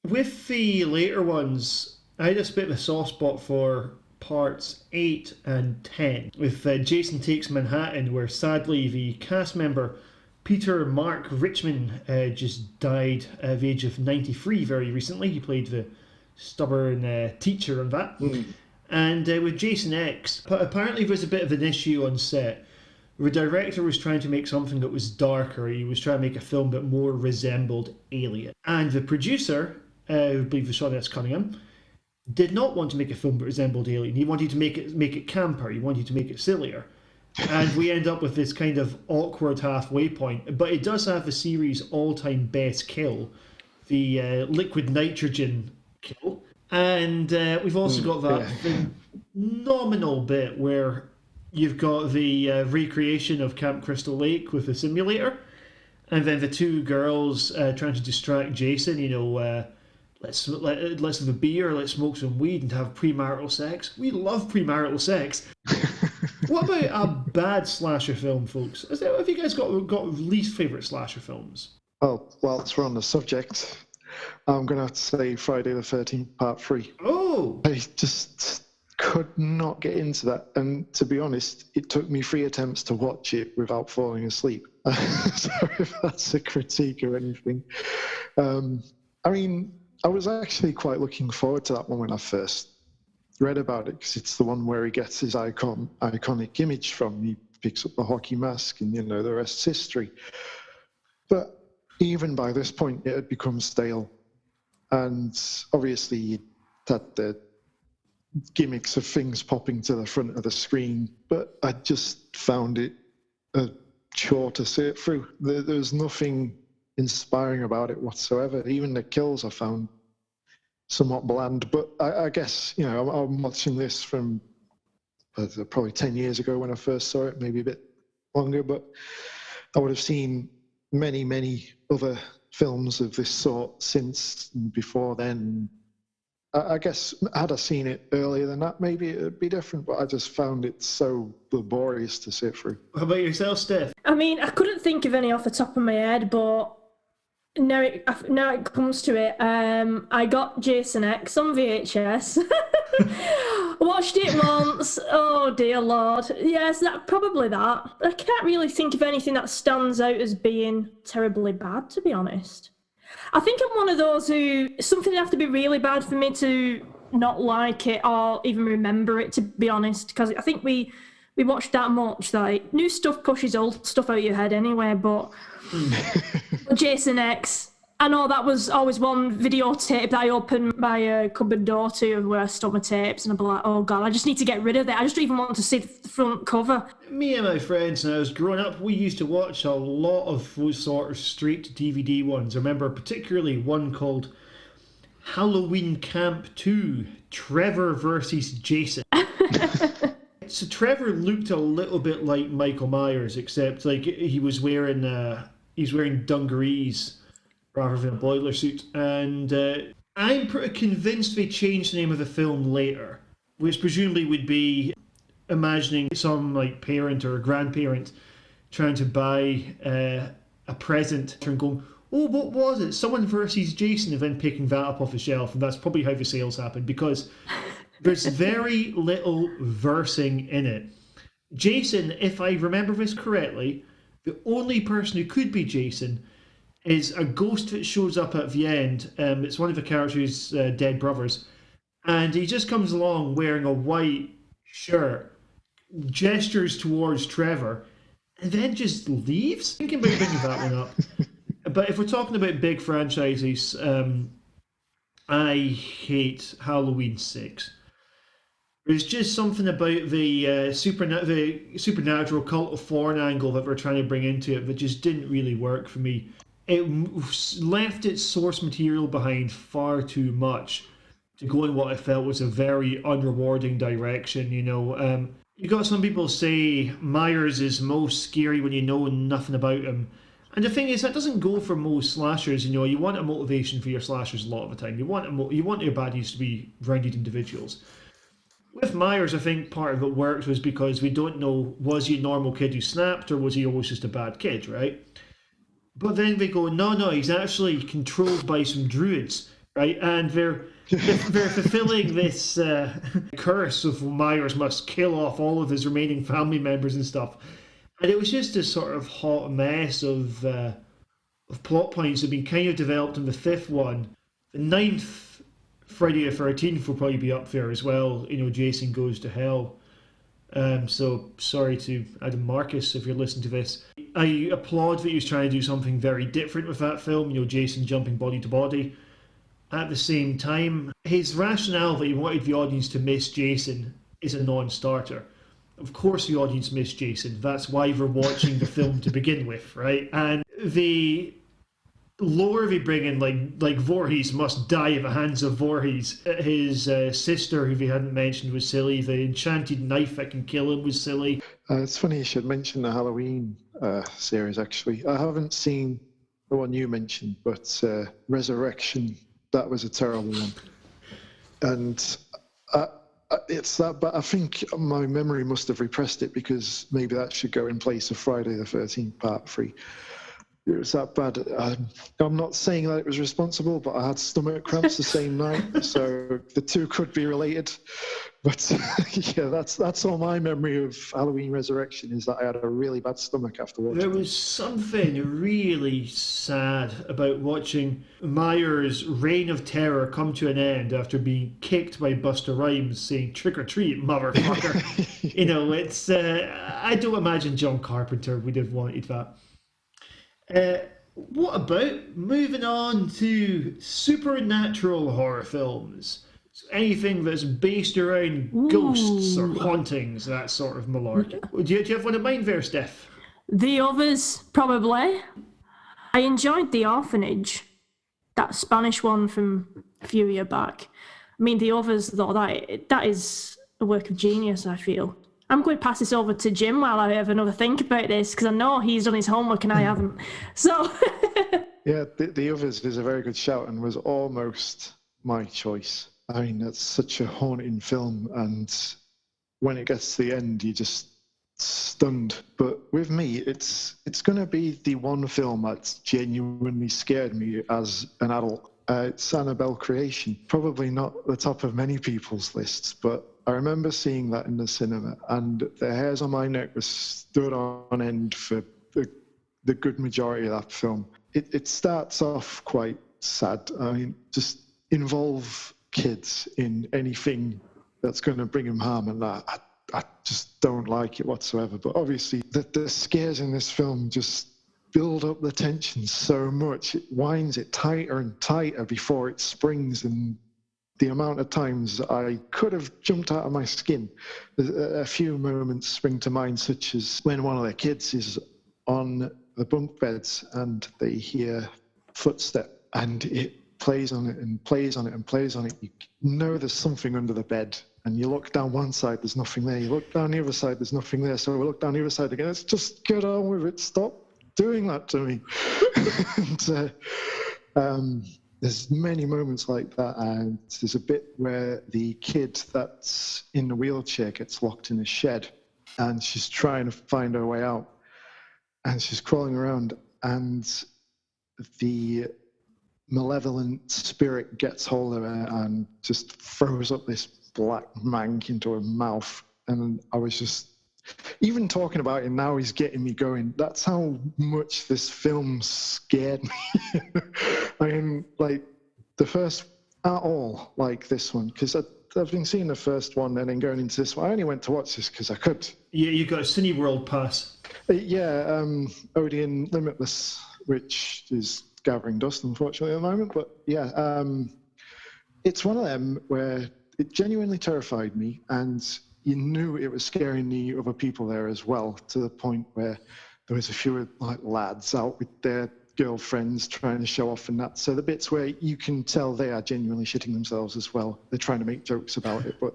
With the later ones, I had a bit of a soft spot for Parts 8 and 10, with Jason Takes Manhattan, where sadly the cast member Peter Mark Richmond just died at the age of 93 very recently. He played the stubborn teacher on that. And with Jason X, apparently there was a bit of an issue on set. The director was trying to make something that was darker. He was trying to make a film that more resembled Alien. And the producer, I believe was Sean S. Cunningham, did not want to make a film that resembled Alien. He wanted to make it camper. He wanted to make it sillier. And we end up with this kind of awkward halfway point. But it does have the series' all-time best kill, the liquid nitrogen kill. And we've also got that phenomenal bit where you've got the recreation of Camp Crystal Lake with the simulator. And then the two girls trying to distract Jason, let's have a beer, let's smoke some weed and have premarital sex. We love premarital sex. What about a bad slasher film, folks? Have you guys got least favourite slasher films? Oh, whilst we're on the subject, I'm going to have to say Friday the 13th Part 3. Oh! I just could not get into that. And to be honest, it took me 3 attempts to watch it without falling asleep. So if that's a critique or anything. I mean, I was actually quite looking forward to that one when I first read about it, because it's the one where he gets his iconic image from. He picks up the hockey mask and, the rest's history. But even by this point, it had become stale. And obviously, it had the gimmicks of things popping to the front of the screen, but I just found it a chore to sit through. There's nothing inspiring about it whatsoever. Even the kills I found somewhat bland, but I guess, I'm watching this from probably 10 years ago when I first saw it, maybe a bit longer, but I would have seen many, many other films of this sort since and before then. I guess had I seen it earlier than that, maybe it would be different, but I just found it so laborious to sit through. How about yourself, Steph? I mean, I couldn't think of any off the top of my head, but now it comes to it. I got Jason X on VHS. Watched it once. Oh dear Lord. Yes, probably that. I can't really think of anything that stands out as being terribly bad, to be honest. I think I'm one of those who something would have to be really bad for me to not like it or even remember it, to be honest. Because I think we watched that much. Like, new stuff pushes old stuff out of your head anyway, but Jason X, I know that was always one videotape that I opened my cupboard door to where I stored my tapes, and I'd be like, oh God, I just need to get rid of it. I just don't even want to see the front cover. Me and my friends, when I was growing up, we used to watch a lot of those sort of straight DVD ones. I remember particularly one called Halloween Camp 2, Trevor versus Jason. So Trevor looked a little bit like Michael Myers, except like he was wearing dungarees rather than a boiler suit. And I'm pretty convinced they changed the name of the film later, which presumably would be imagining some like parent or grandparent trying to buy a present and going, oh, what was it? Someone versus Jason, and then picking that up off the shelf. And that's probably how the sales happen, because there's very little versing in it. Jason, if I remember this correctly, the only person who could be Jason is a ghost that shows up at the end. It's one of the characters' dead brothers. And he just comes along wearing a white shirt, gestures towards Trevor, and then just leaves. Thinking about bringing that one up. But if we're talking about big franchises, I hate Halloween 6. There's just something about the supernatural cult of Thorn angle that we're trying to bring into it that just didn't really work for me. It left its source material behind far too much to go in what I felt was a very unrewarding direction. You got some people say Myers is most scary when you know nothing about him. And the thing is, that doesn't go for most slashers. You want a motivation for your slashers a lot of the time. You want your baddies to be rounded individuals. With Myers, I think part of it worked was because we don't know, was he a normal kid who snapped, or was he always just a bad kid, right? But then they go, no, he's actually controlled by some druids, right? And they're fulfilling this curse of Myers must kill off all of his remaining family members and stuff. And it was just this sort of hot mess of plot points that have been kind of developed in the 5th one. The 9th Friday the 13th will probably be up there as well. Jason Goes to Hell. So sorry to Adam Marcus if you're listening to this. I applaud that he was trying to do something very different with that film. Jason jumping body to body. At the same time, his rationale that he wanted the audience to miss Jason is a non-starter. Of course the audience missed Jason. That's why they're watching the film to begin with, right? And the lore they bring in, like Voorhees must die at the hands of Voorhees. His sister, who they hadn't mentioned, was silly. The enchanted knife that can kill him was silly. It's funny you should mention the Halloween series, actually. I haven't seen the one you mentioned, but Resurrection, that was a terrible one. And it's that, but I think my memory must have repressed it, because maybe that should go in place of Friday the 13th Part 3. It was that bad. I'm not saying that it was responsible, but I had stomach cramps the same night, so the two could be related. But yeah, that's all my memory of Halloween Resurrection, is that I had a really bad stomach after watching it. There was something really sad about watching Myers' reign of terror come to an end after being kicked by Busta Rhymes saying "trick or treat, motherfucker." It's I don't imagine John Carpenter would have wanted that. What about moving on to supernatural horror films? So anything that's based around ghosts or hauntings, that sort of malarkey. Do you have one in mind there, Steph? The Others, probably. I enjoyed The Orphanage, that Spanish one from a few years back. I mean, The Others, though, that is a work of genius, I feel. I'm going to pass this over to Jim while I have another think about this, because I know he's done his homework and I haven't. So, yeah, the Others is a very good shout and was almost my choice. I mean, that's such a haunting film, and when it gets to the end, you're just stunned. But with me, it's going to be the one film that's genuinely scared me as an adult. It's Annabelle Creation. Probably not the top of many people's lists, but I remember seeing that in the cinema, and the hairs on my neck were stood on end for the good majority of that film. It starts off quite sad. I mean, just involve kids in anything that's going to bring them harm, and that I just don't like it whatsoever. But obviously, the scares in this film just build up the tension so much. It winds it tighter and tighter before it springs, and the amount of times I could have jumped out of my skin. A few moments spring to mind, such as when one of the kids is on the bunk beds and they hear footstep, and it plays on it and plays on it and plays on it. You know there's something under the bed, and you look down one side, there's nothing there. You look down the other side, there's nothing there. So we look down the other side again. Let's just get on with it. Stop doing that to me. there's many moments like that, and there's a bit where the kid that's in the wheelchair gets locked in a shed, and she's trying to find her way out, and she's crawling around, and the malevolent spirit gets hold of her and just throws up this black mank into her mouth. And I was just, even talking about it now is getting me going. That's how much this film scared me. I mean, like, the first at all like this one, because I've been seeing the first one and then going into this one. I only went to watch this because I could. Yeah, you got a Cineworld pass. Yeah, Odeon Limitless, which is gathering dust, unfortunately, at the moment. But yeah, it's one of them where it genuinely terrified me, and you knew it was scaring the other people there as well, to the point where there was a few like lads out with their girlfriends trying to show off and that. So the bits where you can tell they are genuinely shitting themselves as well. They're trying to make jokes about it, but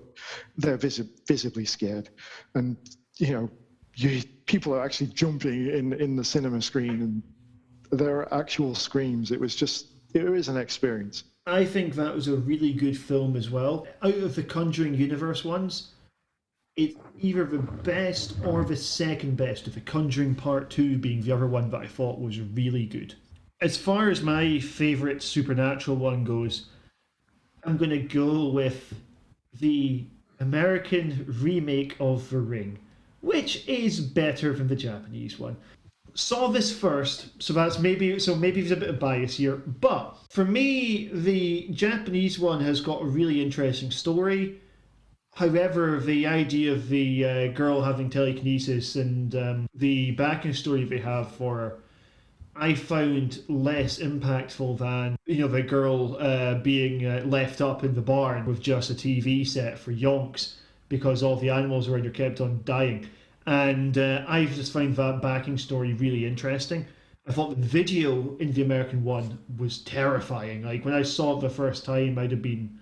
they're visibly scared. And, you know, people are actually jumping in the cinema screen, and there are actual screams. It was an experience. I think that was a really good film as well. Out of the Conjuring universe ones, it's either the best or the second best, with The Conjuring Part 2 being the other one that I thought was really good. As far as my favourite supernatural one goes, I'm going to go with the American remake of The Ring, which is better than the Japanese one. Saw this first, so maybe there's a bit of bias here, but for me, the Japanese one has got a really interesting story. However, the idea of the girl having telekinesis and the backing story they have for her, I found less impactful than, the girl being left up in the barn with just a TV set for yonks because all the animals around her kept on dying. And I just find that backing story really interesting. I thought the video in the American one was terrifying. Like, when I saw it the first time, I'd have been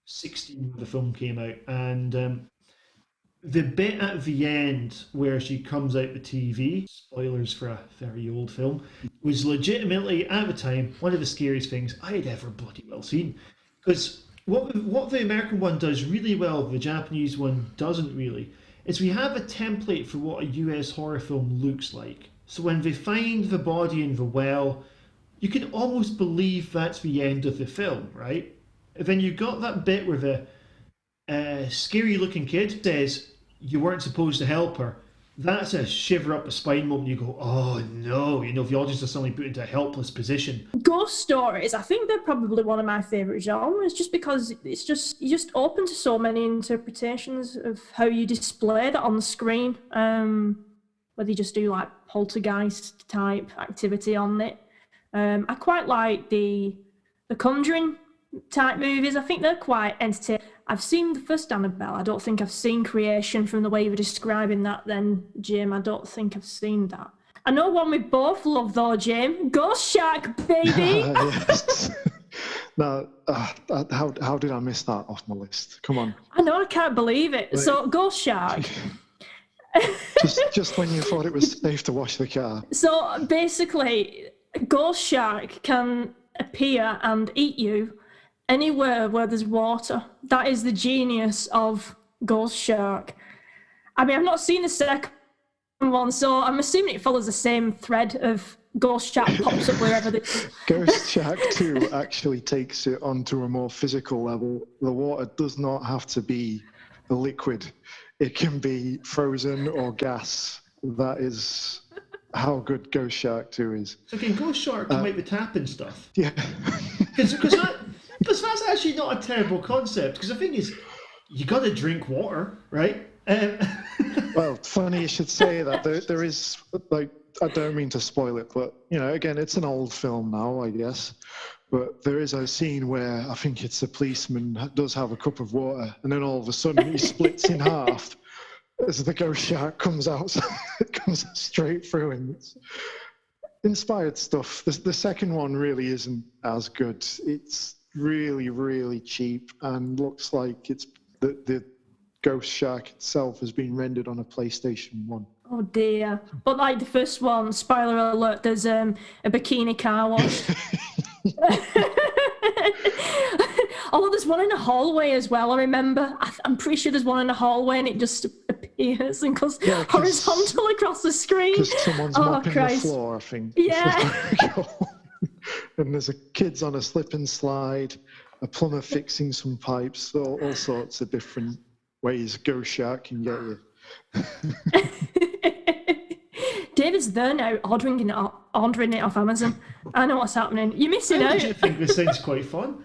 16 when the film came out. And the bit at the end where she comes out the TV, spoilers for a very old film, was legitimately, at the time, one of the scariest things I had ever bloody well seen. Because what the American one does really well, the Japanese one doesn't really, is we have a template for what a US horror film looks like. So when they find the body in the well, you can almost believe that's the end of the film, right? And then you got that bit where the scary looking kid says, "You weren't supposed to help her." That's a shiver up the spine moment. You go, oh no, the audience are suddenly put into a helpless position. Ghost stories, I think they're probably one of my favourite genres, just because you're just open to so many interpretations of how you display that on the screen. Whether you just do like poltergeist type activity on it. I quite like the Conjuring type movies. I think they're quite entertaining. I've seen the first Annabelle. I don't think I've seen Creation. From the way you were describing that then, Jim, I don't think I've seen that. I know one we both love though, Jim. Ghost Shark, baby! Yes. No, how did I miss that off my list? Come on. I know, I can't believe it. So, Ghost Shark. just when you thought it was safe to wash the car. So, basically, Ghost Shark can appear and eat you anywhere where there's water. That is the genius of Ghost Shark. I mean, I've not seen the second one, so I'm assuming it follows the same thread of Ghost Shark pops up wherever they... Ghost Shark 2 actually takes it onto a more physical level. The water does not have to be a liquid. It can be frozen or gas. That is how good Ghost Shark 2 is. So can Ghost Shark come out the tap and stuff? Yeah. Because that's actually not a terrible concept. Because the thing is, you got to drink water, right? Well, funny you should say that. There is, like, I don't mean to spoil it, but, again, it's an old film now, I guess. But there is a scene where I think it's the policeman does have a cup of water, and then all of a sudden he splits in half as the ghost shark comes out. So it comes straight through him. It's inspired stuff. The second one really isn't as good. It's really, really cheap and looks like it's the ghost shark itself has been rendered on a PlayStation 1. Oh dear. But like the first one, spoiler alert, there's a bikini car wash. Oh, there's one in a hallway as well, I remember. I'm pretty sure there's one in a hallway and it just appears and goes horizontal across the screen. Because someone's mopping the floor, I think. Yeah. And there's kids on a slip and slide, a plumber fixing some pipes, all sorts of different ways Ghost Shark can get you. David's there now, ordering it off Amazon. I know what's happening. You're missing out. I think this sounds quite fun.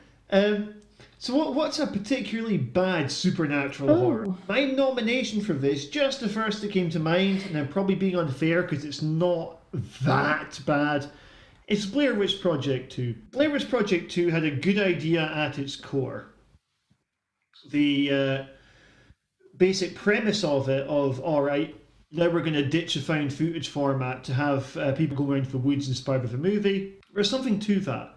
So what's a particularly bad supernatural horror? My nomination for this, just the first that came to mind, and I'm probably being unfair because it's not that bad, it's Blair Witch Project 2. Blair Witch Project 2 had a good idea at its core. The basic premise of it, all right, now we're going to ditch a found footage format to have people go around the woods inspired by the movie. There's something to that.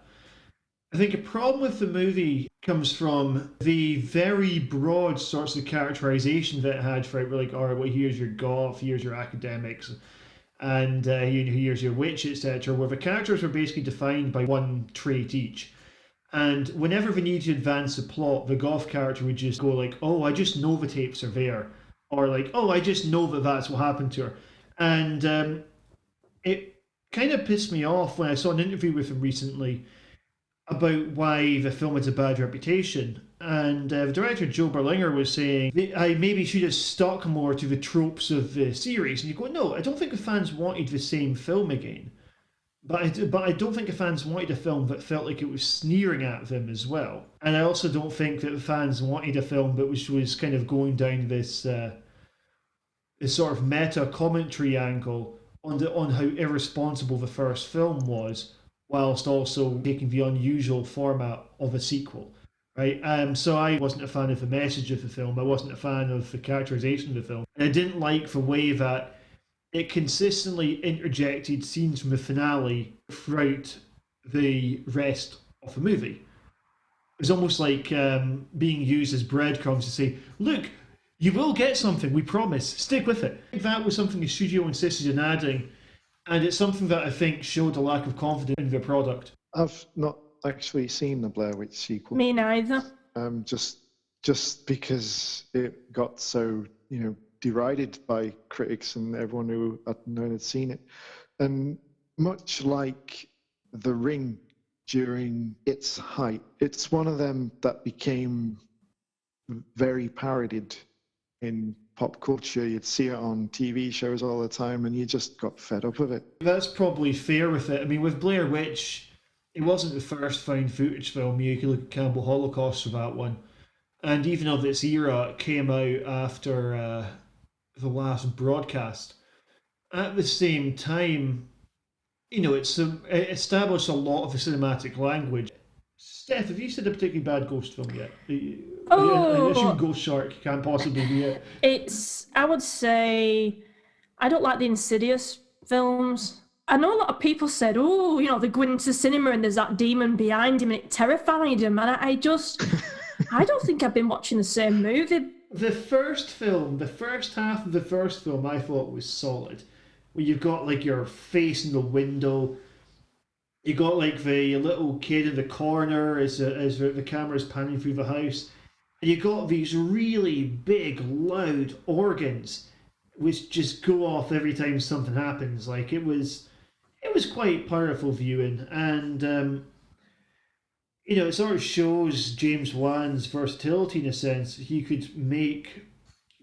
I think a problem with the movie comes from the very broad sorts of characterization that it had for it. We're like, all right, well, here's your goth, here's your academics, and here's your witch, etc., where the characters were basically defined by one trait each. And whenever they needed to advance the plot, the goth character would just go like, oh, I just know the tapes are there. Or like, oh, I just know that that's what happened to her. And it kind of pissed me off when I saw an interview with him recently about why the film has a bad reputation. And the director, Joe Berlinger, was saying, I maybe should have stuck more to the tropes of the series. And you go, no, I don't think the fans wanted the same film again. But I don't think the fans wanted a film that felt like it was sneering at them as well. And I also don't think that the fans wanted a film that was kind of going down this sort of meta commentary angle on how irresponsible the first film was, whilst also taking the unusual format of a sequel. Right? So I wasn't a fan of the message of the film. I wasn't a fan of the characterization of the film. And I didn't like the way that it consistently interjected scenes from the finale throughout the rest of the movie. It was almost like being used as breadcrumbs to say, look, you will get something, we promise, stick with it. That was something the studio insisted in adding, and it's something that I think showed a lack of confidence in the product. I've not actually seen the Blair Witch sequel. Me neither. Just because it got so, derided by critics and everyone who had seen it. And much like The Ring during its height, it's one of them that became very parodied in pop culture. You'd see it on TV shows all the time and you just got fed up with it. That's probably fair with it. I mean, with Blair Witch, it wasn't the first found footage film. You could look at Campbell Holocaust for that one. And even of its era, it came out after the last broadcast. At the same time, it established a lot of the cinematic language. Steph, have you seen a particularly bad ghost film yet? I assume Ghost Shark can't possibly be it. I would say, I don't like the Insidious films. I know a lot of people said, they go into cinema and there's that demon behind him and it terrified him. And I don't think I've been watching the same movie. The first half of the first film, I thought was solid. Where you've got like your face in the window, you got like the little kid in the corner as the camera's panning through the house, and you got these really big, loud organs, which just go off every time something happens. Like it was quite powerful viewing, and it sort of shows James Wan's versatility in a sense. He could make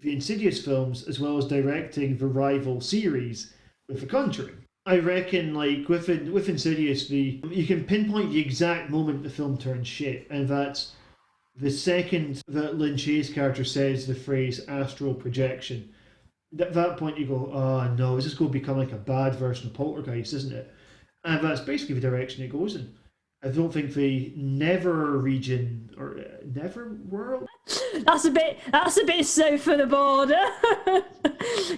the Insidious films as well as directing the rival series with The Conjuring. I reckon, like, with Insidious, you can pinpoint the exact moment the film turns shit, and that's the second that Lynn Shea's character says the phrase astral projection. At that point you go, oh no, is this going to become like a bad version of Poltergeist, isn't it? And that's basically the direction it goes in. I don't think the Never region or Never world. That's a bit south of the border.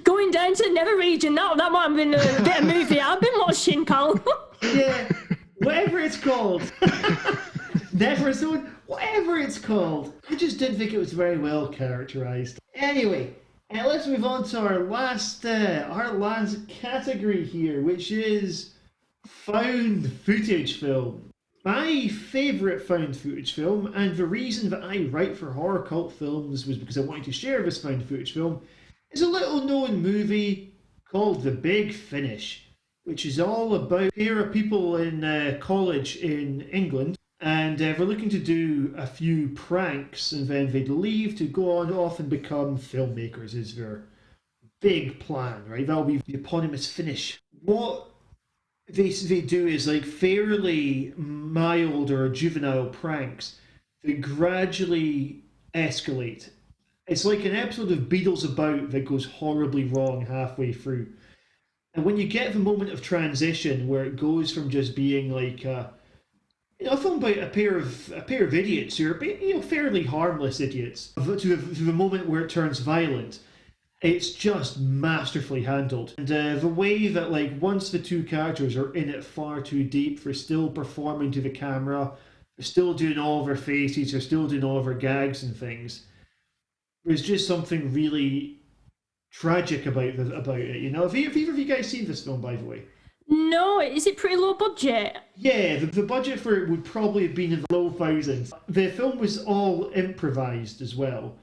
Going down to the Never region. That might have been a bit of movie I've been watching, pal. Yeah, whatever it's called. Never zone, whatever it's called. I just didn't think it was very well characterized. Anyway, let's move on to our last category here, which is found footage film. My favourite found footage film, and the reason that I write for Horror Cult Films was because I wanted to share this found footage film, is a little known movie called The Big Finish, which is all about a pair of people in college in England, and they're looking to do a few pranks, and then they'd leave to go on off and become filmmakers, is their big plan, right? That'll be the eponymous finish. What they do is like fairly mild or juvenile pranks that gradually escalate. It's like an episode of Beatles About that goes horribly wrong halfway through. And when you get the moment of transition where it goes from just being like a film about a pair of idiots who are fairly harmless idiots to the moment where it turns violent, it's just masterfully handled. And the way that, like, once the two characters are in it far too deep, they're still performing to the camera, they're still doing all of their faces, they're still doing all of their gags and things. There's just something really tragic about it, you know? Have either of you guys seen this film, by the way? No, is it pretty low budget? Yeah, the budget for it would probably have been in the low thousands. The film was all improvised as well.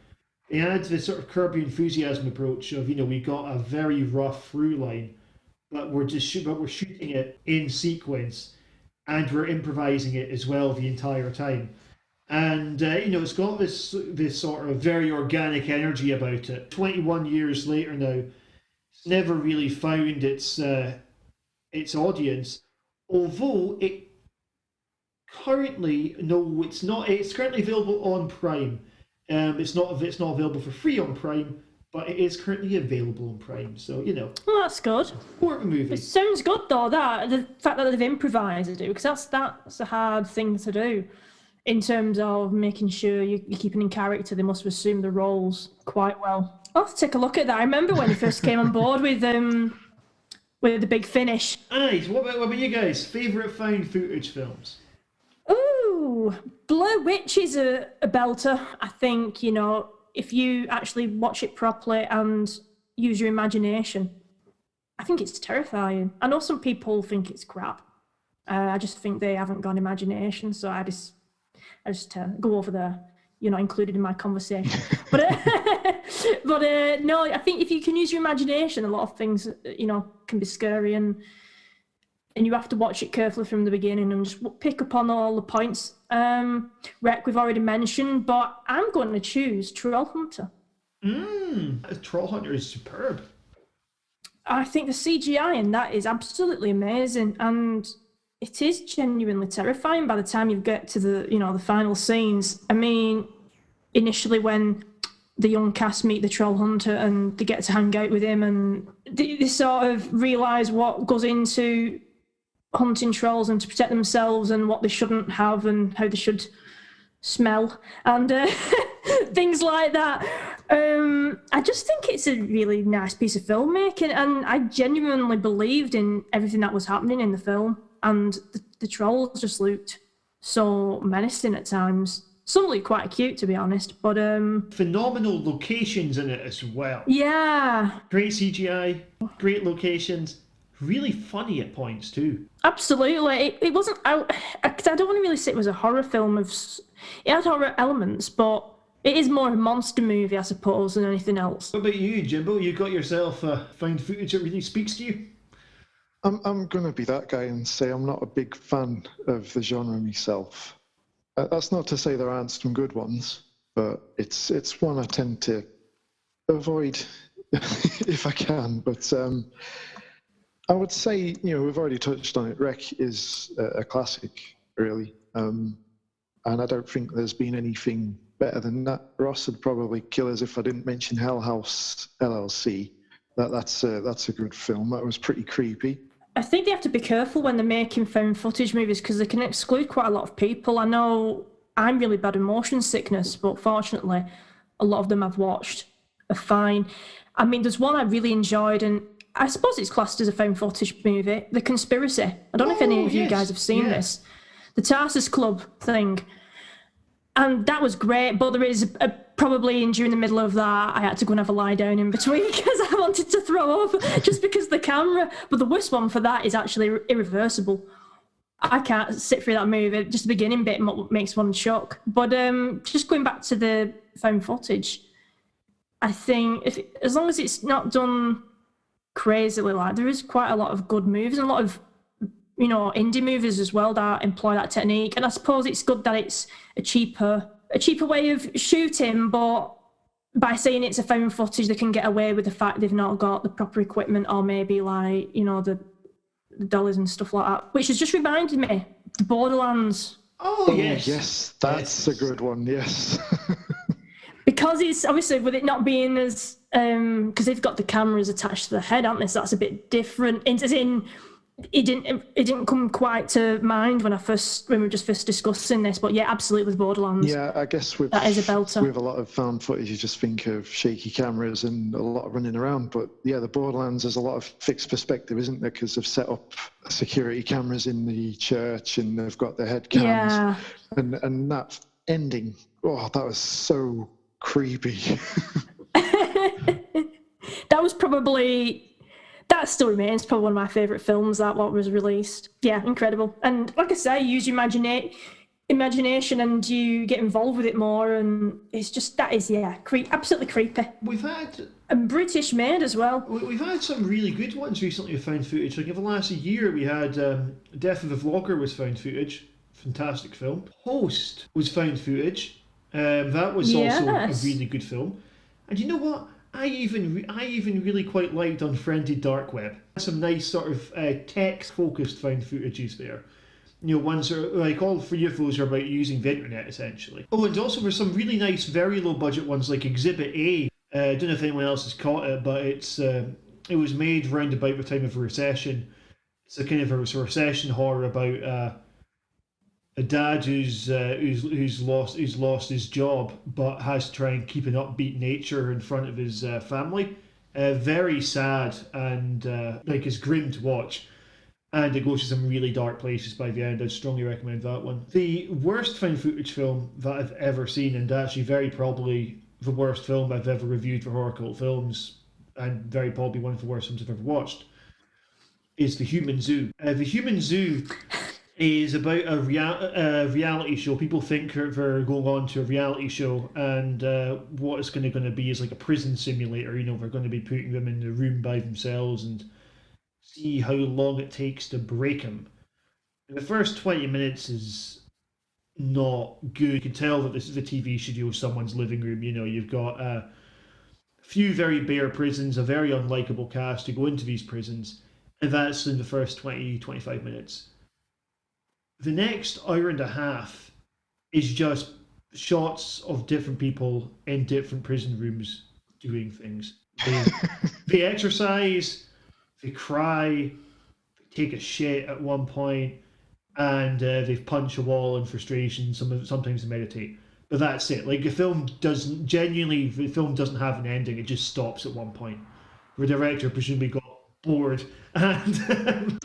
It had this sort of Curb Your Enthusiasm approach of, we got a very rough through line, but we're shooting it in sequence, and we're improvising it as well the entire time. And it's got this sort of very organic energy about it. 21 years later now, it's never really found its audience, although it's not. It's currently available on Prime. It's not available for free on Prime, but it is currently available on Prime. So Well, that's good. support the movie. It sounds good though, that the fact that they've improvised it, because that's a hard thing to do in terms of making sure you're keeping in character. They must have assumed the roles quite well. I'll have to take a look at that. I remember when he first came on board with The Big Finish. Nice. What about you guys? Favorite found footage films? Ooh, Blair Witch is a belter. I think, if you actually watch it properly and use your imagination, I think it's terrifying. I know some people think it's crap. I just think they haven't got imagination, so I just go over there. You're not included in my conversation. But no, I think if you can use your imagination, a lot of things, can be scary, and you have to watch it carefully from the beginning and just pick up on all the points. Wreck we've already mentioned, but I'm going to choose Troll Hunter. Troll Hunter is superb. I think the CGI in that is absolutely amazing, and it is genuinely terrifying by the time you get to the final scenes. I mean, initially when the young cast meet the Troll Hunter and they get to hang out with him, and they sort of realise what goes into hunting trolls and to protect themselves and what they shouldn't have and how they should smell and things like that. I just think it's a really nice piece of filmmaking, and I genuinely believed in everything that was happening in the film, and the trolls just looked so menacing at times. Some look quite cute, to be honest, but phenomenal locations in it as well. Yeah, Great CGI, great locations, really funny at points too. absolutely. It wasn't out, because I don't want to really say it was a horror film. It had horror elements, but it is more a monster movie, I suppose, than anything else. What about you, Jimbo? You got yourself found footage that really speaks to you? I'm going to be that guy and say I'm not a big fan of the genre myself. That's not to say there aren't some good ones, but it's one I tend to avoid if I can. But I would say, we've already touched on it. Wreck is a classic, really. And I don't think there's been anything better than that. Ross would probably kill us if I didn't mention Hell House LLC. That's a good film. That was pretty creepy. I think they have to be careful when they're making found footage movies because they can exclude quite a lot of people. I know I'm really bad with motion sickness, but fortunately, a lot of them I've watched are fine. I mean, there's one I really enjoyed, and I suppose it's classed as a found footage movie, The Conspiracy. I don't know if any of you guys have seen this. The Tarsus Club thing. And that was great, but there is probably during the middle of that, I had to go and have a lie down in between because I wanted to throw up just because the camera. But the worst one for that is actually Irreversible. I can't sit through that movie. Just the beginning bit makes one shock. But just going back to the found footage, I think as long as it's not done crazily, like there is quite a lot of good movies and a lot of indie movies as well that employ that technique. And I suppose it's good that it's a cheaper way of shooting, but by saying it's a found footage, they can get away with the fact they've not got the proper equipment, or maybe like the dollies and stuff like that. Which has just reminded me, the Borderlands. Oh yes, yes, that's a good one. Yes, because it's obviously with it not being as because they've got the cameras attached to the head, aren't they? So that's a bit different. It didn't come quite to mind when we were just first discussing this, but yeah, absolutely with Borderlands. Yeah, I guess that is a belter. With a lot of found footage, you just think of shaky cameras and a lot of running around. But yeah, the Borderlands, there's a lot of fixed perspective, isn't there? Because they've set up security cameras in the church and they've got the head cams. Yeah. And that ending, that was so creepy. That still remains probably one of my favourite films, that what was released. Yeah, incredible. And like I say, you use your imagination and you get involved with it more, and it's just, that is, absolutely creepy. We've had... And British made as well. We've had some really good ones recently with found footage. Like over the last year, we had Death of a Vlogger was found footage. Fantastic film. Host was found footage. That was also a really good film. And you know what? I even really quite liked Unfriended Dark Web. Some nice sort of text-focused found footages there. Ones that are, like, all three of those are about using the internet, essentially. Oh, and also there's some really nice, very low-budget ones like Exhibit A. I don't know if anyone else has caught it, but it was made round about the time of the recession. It's a kind of a recession horror about a dad who's lost his job but has to try and keep an upbeat nature in front of his family. Very sad and it's grim to watch, and it goes to some really dark places by the end. I'd strongly recommend that one. The worst found footage film that I've ever seen, and actually very probably the worst film I've ever reviewed for HorrorCultFilms, and very probably one of the worst films I've ever watched, is The Human Zoo. The Human Zoo is about a reality show. People think they're going on to a reality show, and what it's going to be is like a prison simulator. They're going to be putting them in a room by themselves and see how long it takes to break them. And the first 20 minutes is not good. You can tell that this is a TV studio, someone's living room. You've got a few very bare prisons, a very unlikable cast to go into these prisons, and that's in the first 20-25 minutes. The next hour and a half is just shots of different people in different prison rooms doing things. They exercise, they cry, they take a shit at one point, and they punch a wall in frustration. Sometimes they meditate. But that's it. Like, the film doesn't have an ending. It just stops at one point. The director presumably got bored and...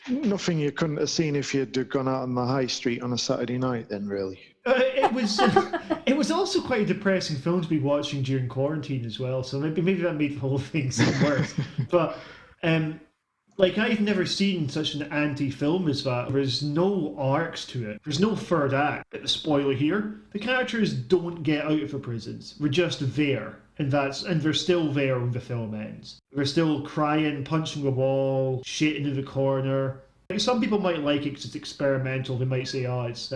Nothing you couldn't have seen if you'd gone out on the high street on a Saturday night, then, really. It was also quite a depressing film to be watching during quarantine as well. So maybe that made the whole thing some worse. But I've never seen such an anti-film as that. There's no arcs to it. There's no third act. Spoiler here: the characters don't get out of the prisons. They're just there. And they're still there when the film ends. They're still crying, punching the wall, shitting in the corner. Some people might like it because it's experimental. They might say, it's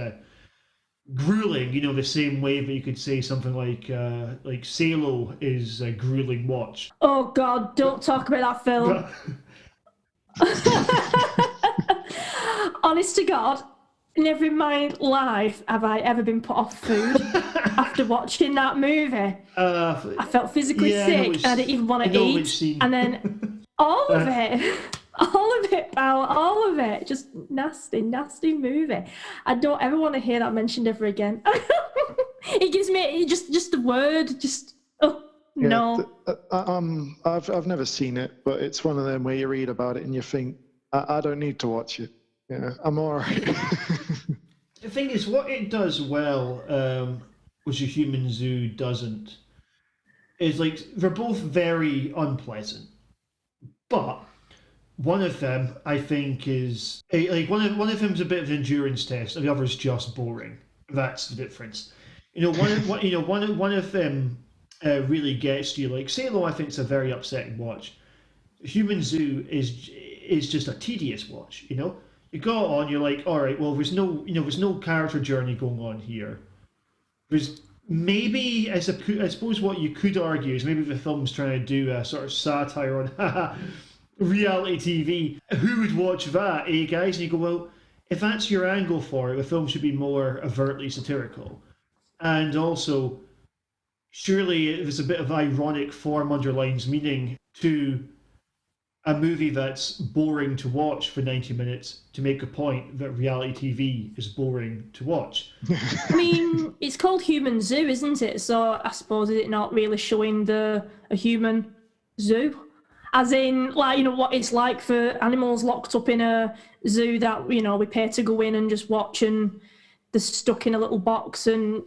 grueling, the same way that you could say something like Salo is a grueling watch. Oh God, don't talk about that film. Honest to God, never in my life have I ever been put off food after watching that movie. I felt physically sick and I didn't even want to eat. And then all of it, pal, all of it. Just nasty, nasty movie. I don't ever want to hear that mentioned ever again. It gives me just the word, no. I've never seen it, but it's one of them where you read about it and you think, I don't need to watch it. Yeah, I'm all right. The thing is, what it does well, which a Human Zoo doesn't, is they're both very unpleasant. But One of them, I think, is like one of them's a bit of an endurance test, and the other's just boring. That's the difference. One of them really gets you. Like Salo, I think it's a very upsetting watch. Human Zoo is just a tedious watch. You go on, you're like, all right, well, there's no character journey going on here. There's maybe, I suppose, what you could argue is maybe the film's trying to do a sort of satire on reality TV. Who would watch that, eh, guys? And you go, well, if that's your angle for it, the film should be more overtly satirical. And also, surely there's a bit of ironic form underlines meaning to a movie that's boring to watch for 90 minutes to make a point that reality TV is boring to watch. I mean, it's called Human Zoo, isn't it? So I suppose is it not really showing a human zoo? As in, like, what it's like for animals locked up in a zoo that, we pay to go in and just watch, and they're stuck in a little box, and,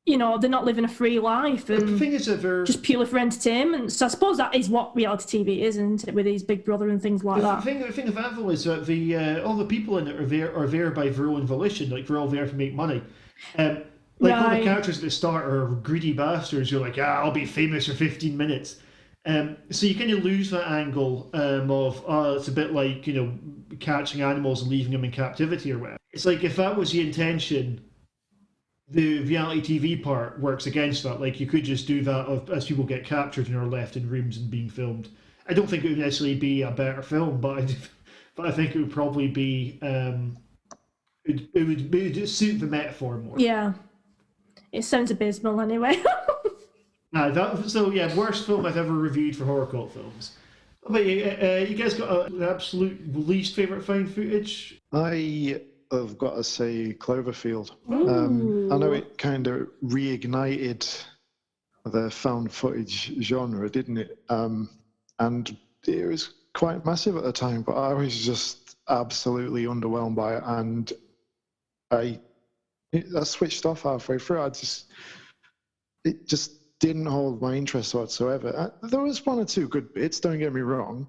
they're not living a free life, and the thing is that just purely for entertainment. So I suppose that is what reality TV is, isn't it, with these Big Brother and things like that. The thing of that, though, is that all the people in it are there by their own volition. Like, they're all there to make money. All the characters at the start are greedy bastards. You're like, I'll be famous for 15 minutes. So you kind of lose that angle it's a bit like, catching animals and leaving them in captivity or whatever. It's like, if that was the intention, the reality TV part works against that. Like, you could just do that as people get captured and are left in rooms and being filmed. I don't think it would necessarily be a better film, but I think it would probably be it would suit the metaphor more. Yeah, it sounds abysmal anyway. Worst film I've ever reviewed for Horror Cult Films. But you guys got an absolute least favourite found footage? I have got to say Cloverfield. I know it kind of reignited the found footage genre, didn't it? And it was quite massive at the time, but I was just absolutely underwhelmed by it, and I switched off halfway through. It just didn't hold my interest whatsoever. There was one or two good bits, don't get me wrong,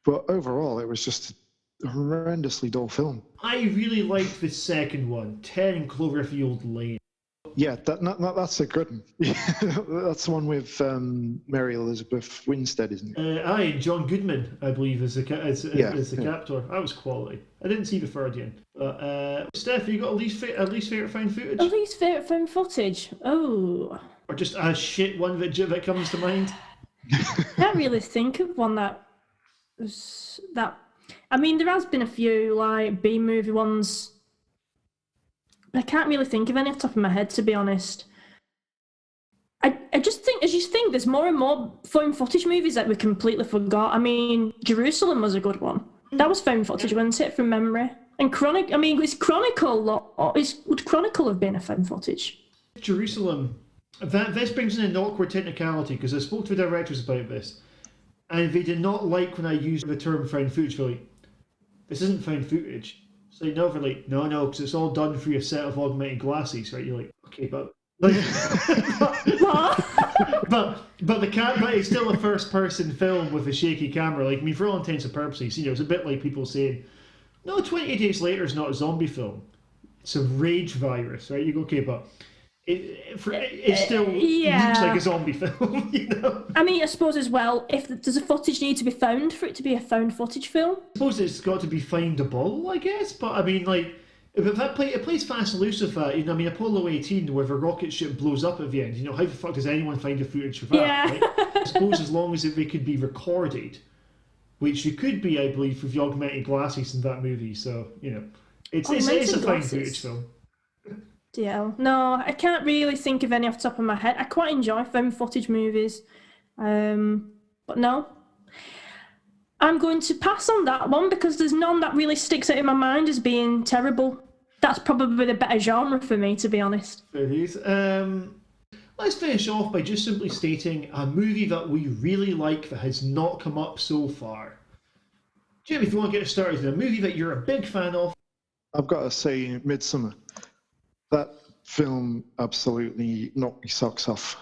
but overall it was just a horrendously dull film. I really liked the second one, 10 Cloverfield Lane. Yeah, that's a good one. That's the one with Mary Elizabeth Winstead, isn't it? Aye, John Goodman, I believe, is the captor. That was quality. I didn't see the third yet. Steph, you got a least favourite found footage? A least favourite found footage? Oh. Or just a shit one that comes to mind? Can't really think of one that was that. I mean, there has been a few like B-movie ones. I can't really think of any off the top of my head, to be honest. I just think, there's more and more found footage movies that we completely forgot. I mean, Jerusalem was a good one. That was found footage, wasn't it, from memory? And would Chronicle have been a found footage? Jerusalem. This brings in an awkward technicality, because I spoke to the directors about this, and they did not like when I used the term found footage. They're like, this isn't found footage. So they're like, no, because it's all done through a set of augmented glasses, right? You're like, okay, but but it's still a first-person film with a shaky camera. Like, I mean, for all intents and purposes, it's a bit like people saying, no, 20 Days Later is not a zombie film. It's a rage virus, right? You go, okay, but it still looks like a zombie film, I mean, I suppose as well, does the footage need to be found for it to be a found footage film? I suppose it's got to be findable, I guess, but I mean, like, if it plays fast and loose with that, I mean, Apollo 18, where the rocket ship blows up at the end, how the fuck does anyone find the footage for that? Yeah. Right? I suppose as long as they could be recorded, which you could be, I believe, with the augmented glasses in that movie, so, it's a found footage film. Yeah, no, I can't really think of any off the top of my head. I quite enjoy found footage movies, but no. I'm going to pass on that one because there's none that really sticks out in my mind as being terrible. That's probably the better genre for me, to be honest. There it is. Let's finish off by just simply stating a movie that we really like that has not come up so far. Jim, if you want to get us started, a movie that you're a big fan of. I've got to say, Midsummer. That film absolutely knocked me socks off.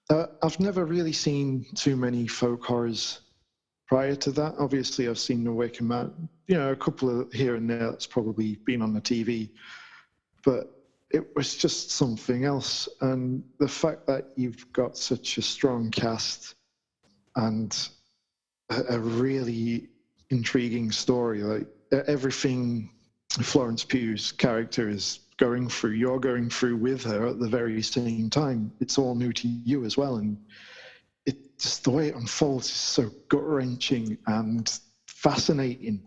I've never really seen too many folk horrors prior to that. Obviously, I've seen The Wicker Man, a couple of here and there that's probably been on the TV, but it was just something else. And the fact that you've got such a strong cast and a really intriguing story, like everything Florence Pugh's character is going through, you're going through with her at the very same time. It's all new to you as well, and it just the way it unfolds is so gut-wrenching and fascinating.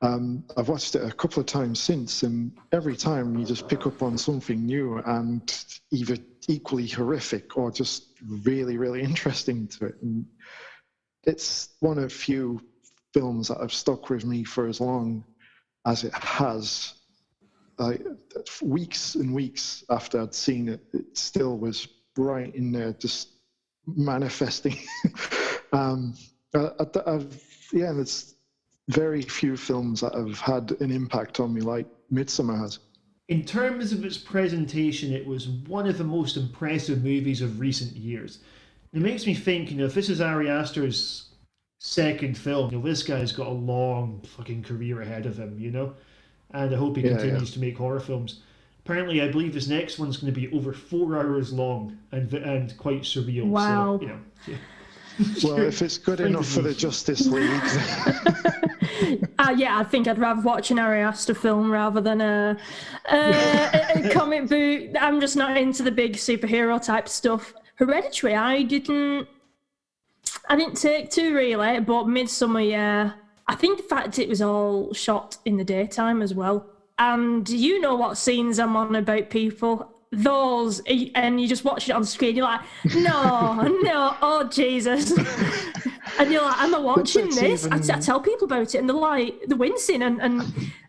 I've watched it a couple of times since, and every time you just pick up on something new and either equally horrific or just really, really interesting to it. And it's one of few films that have stuck with me for as long as it has. Like, weeks and weeks after I'd seen it, it still was right in there, just manifesting. There's very few films that have had an impact on me like Midsommar has. In terms of its presentation, it was one of the most impressive movies of recent years. It makes me think, if this is Ari Aster's second film, this guy's got a long fucking career ahead of him, And I hope he continues to make horror films. Apparently, I believe his next one's going to be over 4 hours long and quite surreal. Wow. So, Well, if it's good enough for the Justice League. I think I'd rather watch an Ari Aster film rather than a comic book. I'm just not into the big superhero type stuff. Hereditary, I didn't take to really, but Midsommar, yeah. I think the fact it was all shot in the daytime as well. And you know what scenes I'm on about, people. Those, and you just watch it on screen, you're like, no, oh Jesus. And you're like, am I watching this? I tell people about it and they're like, they're wincing and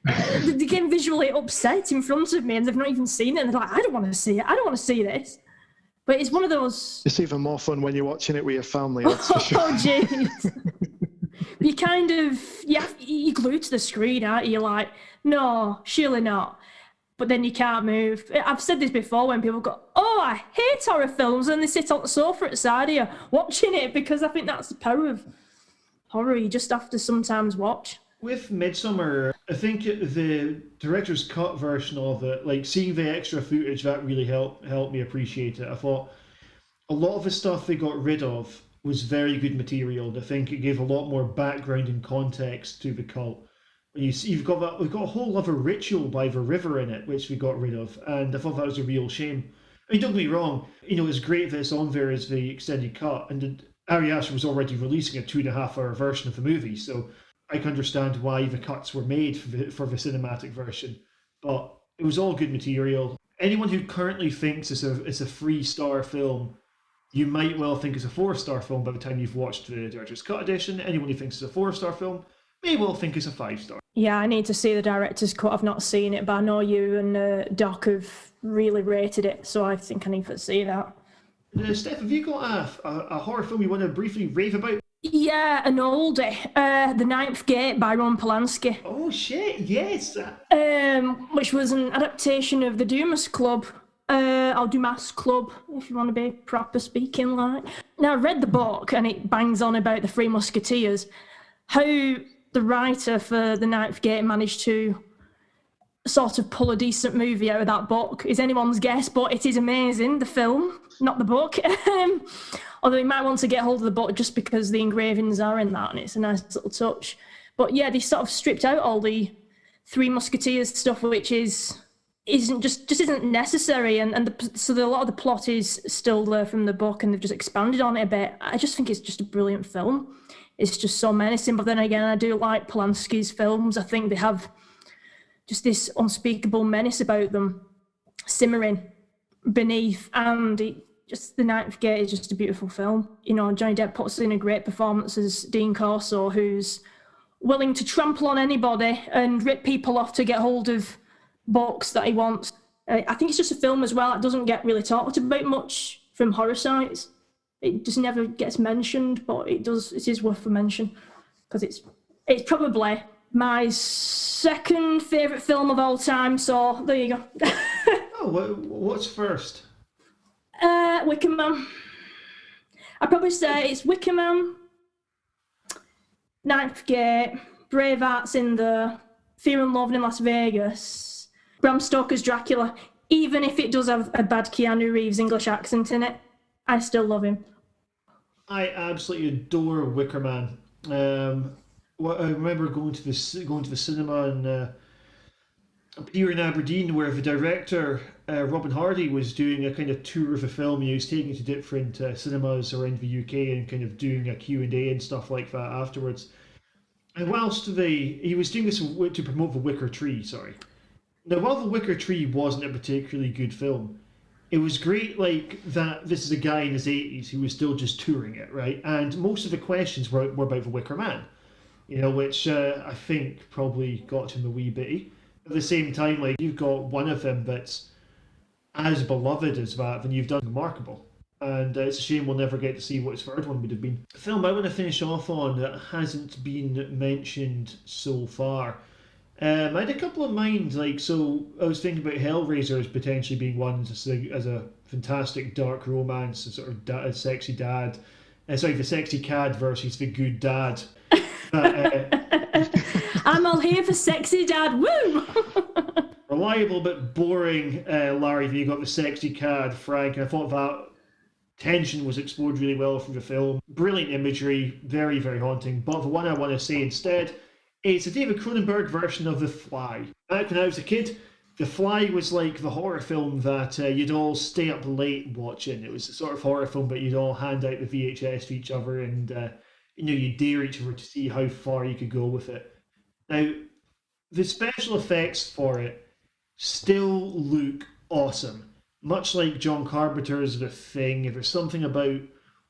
they're getting visually upset in front of me and they've not even seen it. And they're like, I don't want to see it. I don't want to see this. But it's one of those... It's even more fun when you're watching it with your family, that's for sure. Oh, jeez. You kind of, you're glued to the screen, aren't you? You're like, no, surely not. But then you can't move. I've said this before when people go, oh, I hate horror films, and they sit on the sofa at the side of you watching it, because I think that's the power of horror. You just have to sometimes watch. With Midsommar, I think the director's cut version of it, like seeing the extra footage, that really helped me appreciate it. I thought a lot of the stuff they got rid of was very good material. I think it gave a lot more background and context to the cult. We've got a whole other ritual by the river in it, which we got rid of, and I thought that was a real shame. I mean, don't get me wrong, it's great that it's on there as the extended cut, and Ari Aster was already releasing a 2.5-hour version of the movie, so I can understand why the cuts were made for the cinematic version. But it was all good material. Anyone who currently thinks it's a 3-star film, you might well think it's a 4-star film by the time you've watched the director's cut edition. Anyone who thinks it's a 4-star film may well think it's a 5-star. Yeah, I need to see the director's cut. I've not seen it, but I know you and Doc have really rated it, so I think I need to see that. Steph, have you got a horror film you want to briefly rave about? Yeah, an oldie. The Ninth Gate by Roman Polanski. Oh shit, yes! Which was an adaptation of the Dumas Club. Or Dumas Club, if you want to be proper speaking like. Now, I read the book, and it bangs on about the Three Musketeers. How the writer for The Ninth Gate managed to sort of pull a decent movie out of that book is anyone's guess, but it is amazing, the film, not the book. Although you might want to get hold of the book just because the engravings are in that, and it's a nice little touch. But yeah, they sort of stripped out all the Three Musketeers stuff, which isn't necessary, so a lot of the plot is still there from the book, and they've just expanded on it a bit. I just think it's just a brilliant film. It's just so menacing, but then again, I do like Polanski's films. I think they have just this unspeakable menace about them, simmering beneath, and The Ninth Gate is just a beautiful film. Johnny Depp puts in a great performance as Dean Corso, who's willing to trample on anybody and rip people off to get hold of books that he wants. I think it's just a film as well that doesn't get really talked about much from horror sites. It just never gets mentioned, but it is worth a mention, because it's probably my second favourite film of all time, so there you go. Oh, what's first? Wicker Man. I'd probably say it's Wicker Man, Ninth Gate, Braveheart's in there, Fear and Loathing in Las Vegas, Bram Stoker's Dracula. Even if it does have a bad Keanu Reeves English accent in it, I still love him. I absolutely adore Wicker Man. I remember going to the cinema and here in Aberdeen, where the director Robin Hardy was doing a kind of tour of the film. He was taking it to different cinemas around the UK and kind of doing a Q&A and stuff like that afterwards. And whilst he was doing this to promote The Wicker Tree, sorry. Now, while The Wicker Tree wasn't a particularly good film, it was great, like, that this is a guy in his 80s who was still just touring it, right? And most of the questions were about The Wicker Man, which I think probably got him a wee bitty. At the same time, like, you've got one of them that's as beloved as that, then you've done remarkable. And it's a shame we'll never get to see what his third one would have been. A film I want to finish off on that hasn't been mentioned so far. I had a couple of minds, like, so I was thinking about Hellraiser as potentially being one as a fantastic dark romance, a sort of a sexy dad. The sexy cad versus the good dad. I'm all here for sexy dad, woo! Reliable but boring Larry, then you got the sexy cad, Frank, and I thought that tension was explored really well through the film. Brilliant imagery, very, very haunting. But the one I want to say instead is the David Cronenberg version of The Fly. Back when I was a kid, The Fly was like the horror film that you'd all stay up late watching. It was the sort of horror film, but you'd all hand out the VHS to each other and you dare each other to see how far you could go with it. Now, the special effects for it still look awesome. Much like John Carpenter's The Thing, there's something about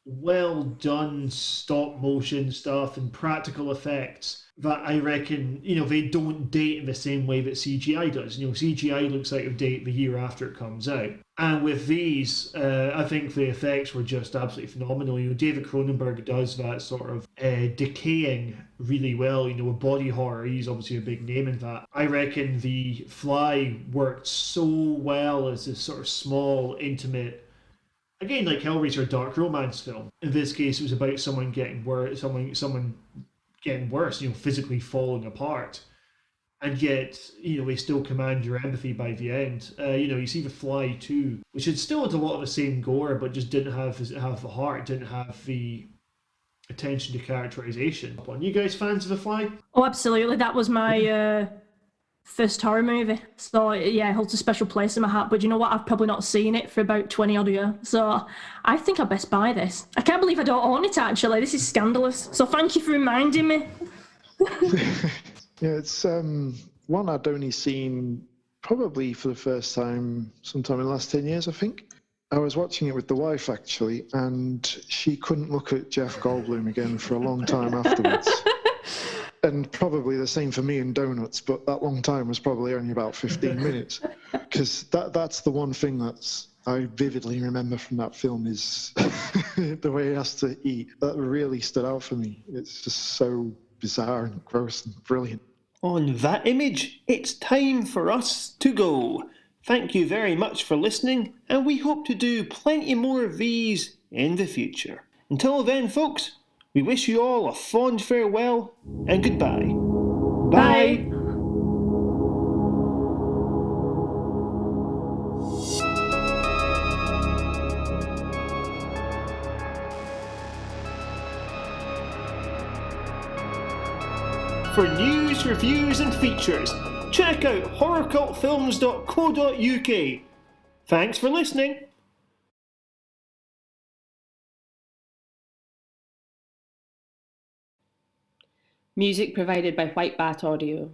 well done stop motion stuff and practical effects that I reckon, they don't date in the same way that CGI does. CGI looks out of date the year after it comes out. And with these, I think the effects were just absolutely phenomenal. David Cronenberg does that sort of decaying really well. With body horror, he's obviously a big name in that. I reckon The Fly worked so well as this sort of small, intimate, again, like Hellraiser, dark romance film. In this case, it was about someone getting worse, someone getting worse, physically falling apart. And yet, they still command your empathy by the end. You see The Fly too, which had still had a lot of the same gore, but just didn't have the heart, didn't have the attention to characterization. You guys fans of The Fly? Oh, absolutely. That was my first horror movie. So, yeah, it holds a special place in my heart. But you know what? I've probably not seen it for about 20 odd years. So I think I best buy this. I can't believe I don't own it, actually. This is scandalous. So thank you for reminding me. Yeah, it's one I'd only seen probably for the first time sometime in the last 10 years, I think. I was watching it with the wife, actually, and she couldn't look at Jeff Goldblum again for a long time afterwards. And probably the same for me and donuts, but that long time was probably only about 15 minutes. Because that's the one thing I vividly remember from that film is the way he has to eat. That really stood out for me. It's just so bizarre and gross and brilliant. On that image, it's time for us to go. Thank you very much for listening, and we hope to do plenty more of these in the future. Until then, folks, we wish you all a fond farewell and goodbye. Bye! For news, reviews and features, check out HorrorCultFilms.co.uk. Thanks for listening. Music provided by White Bat Audio.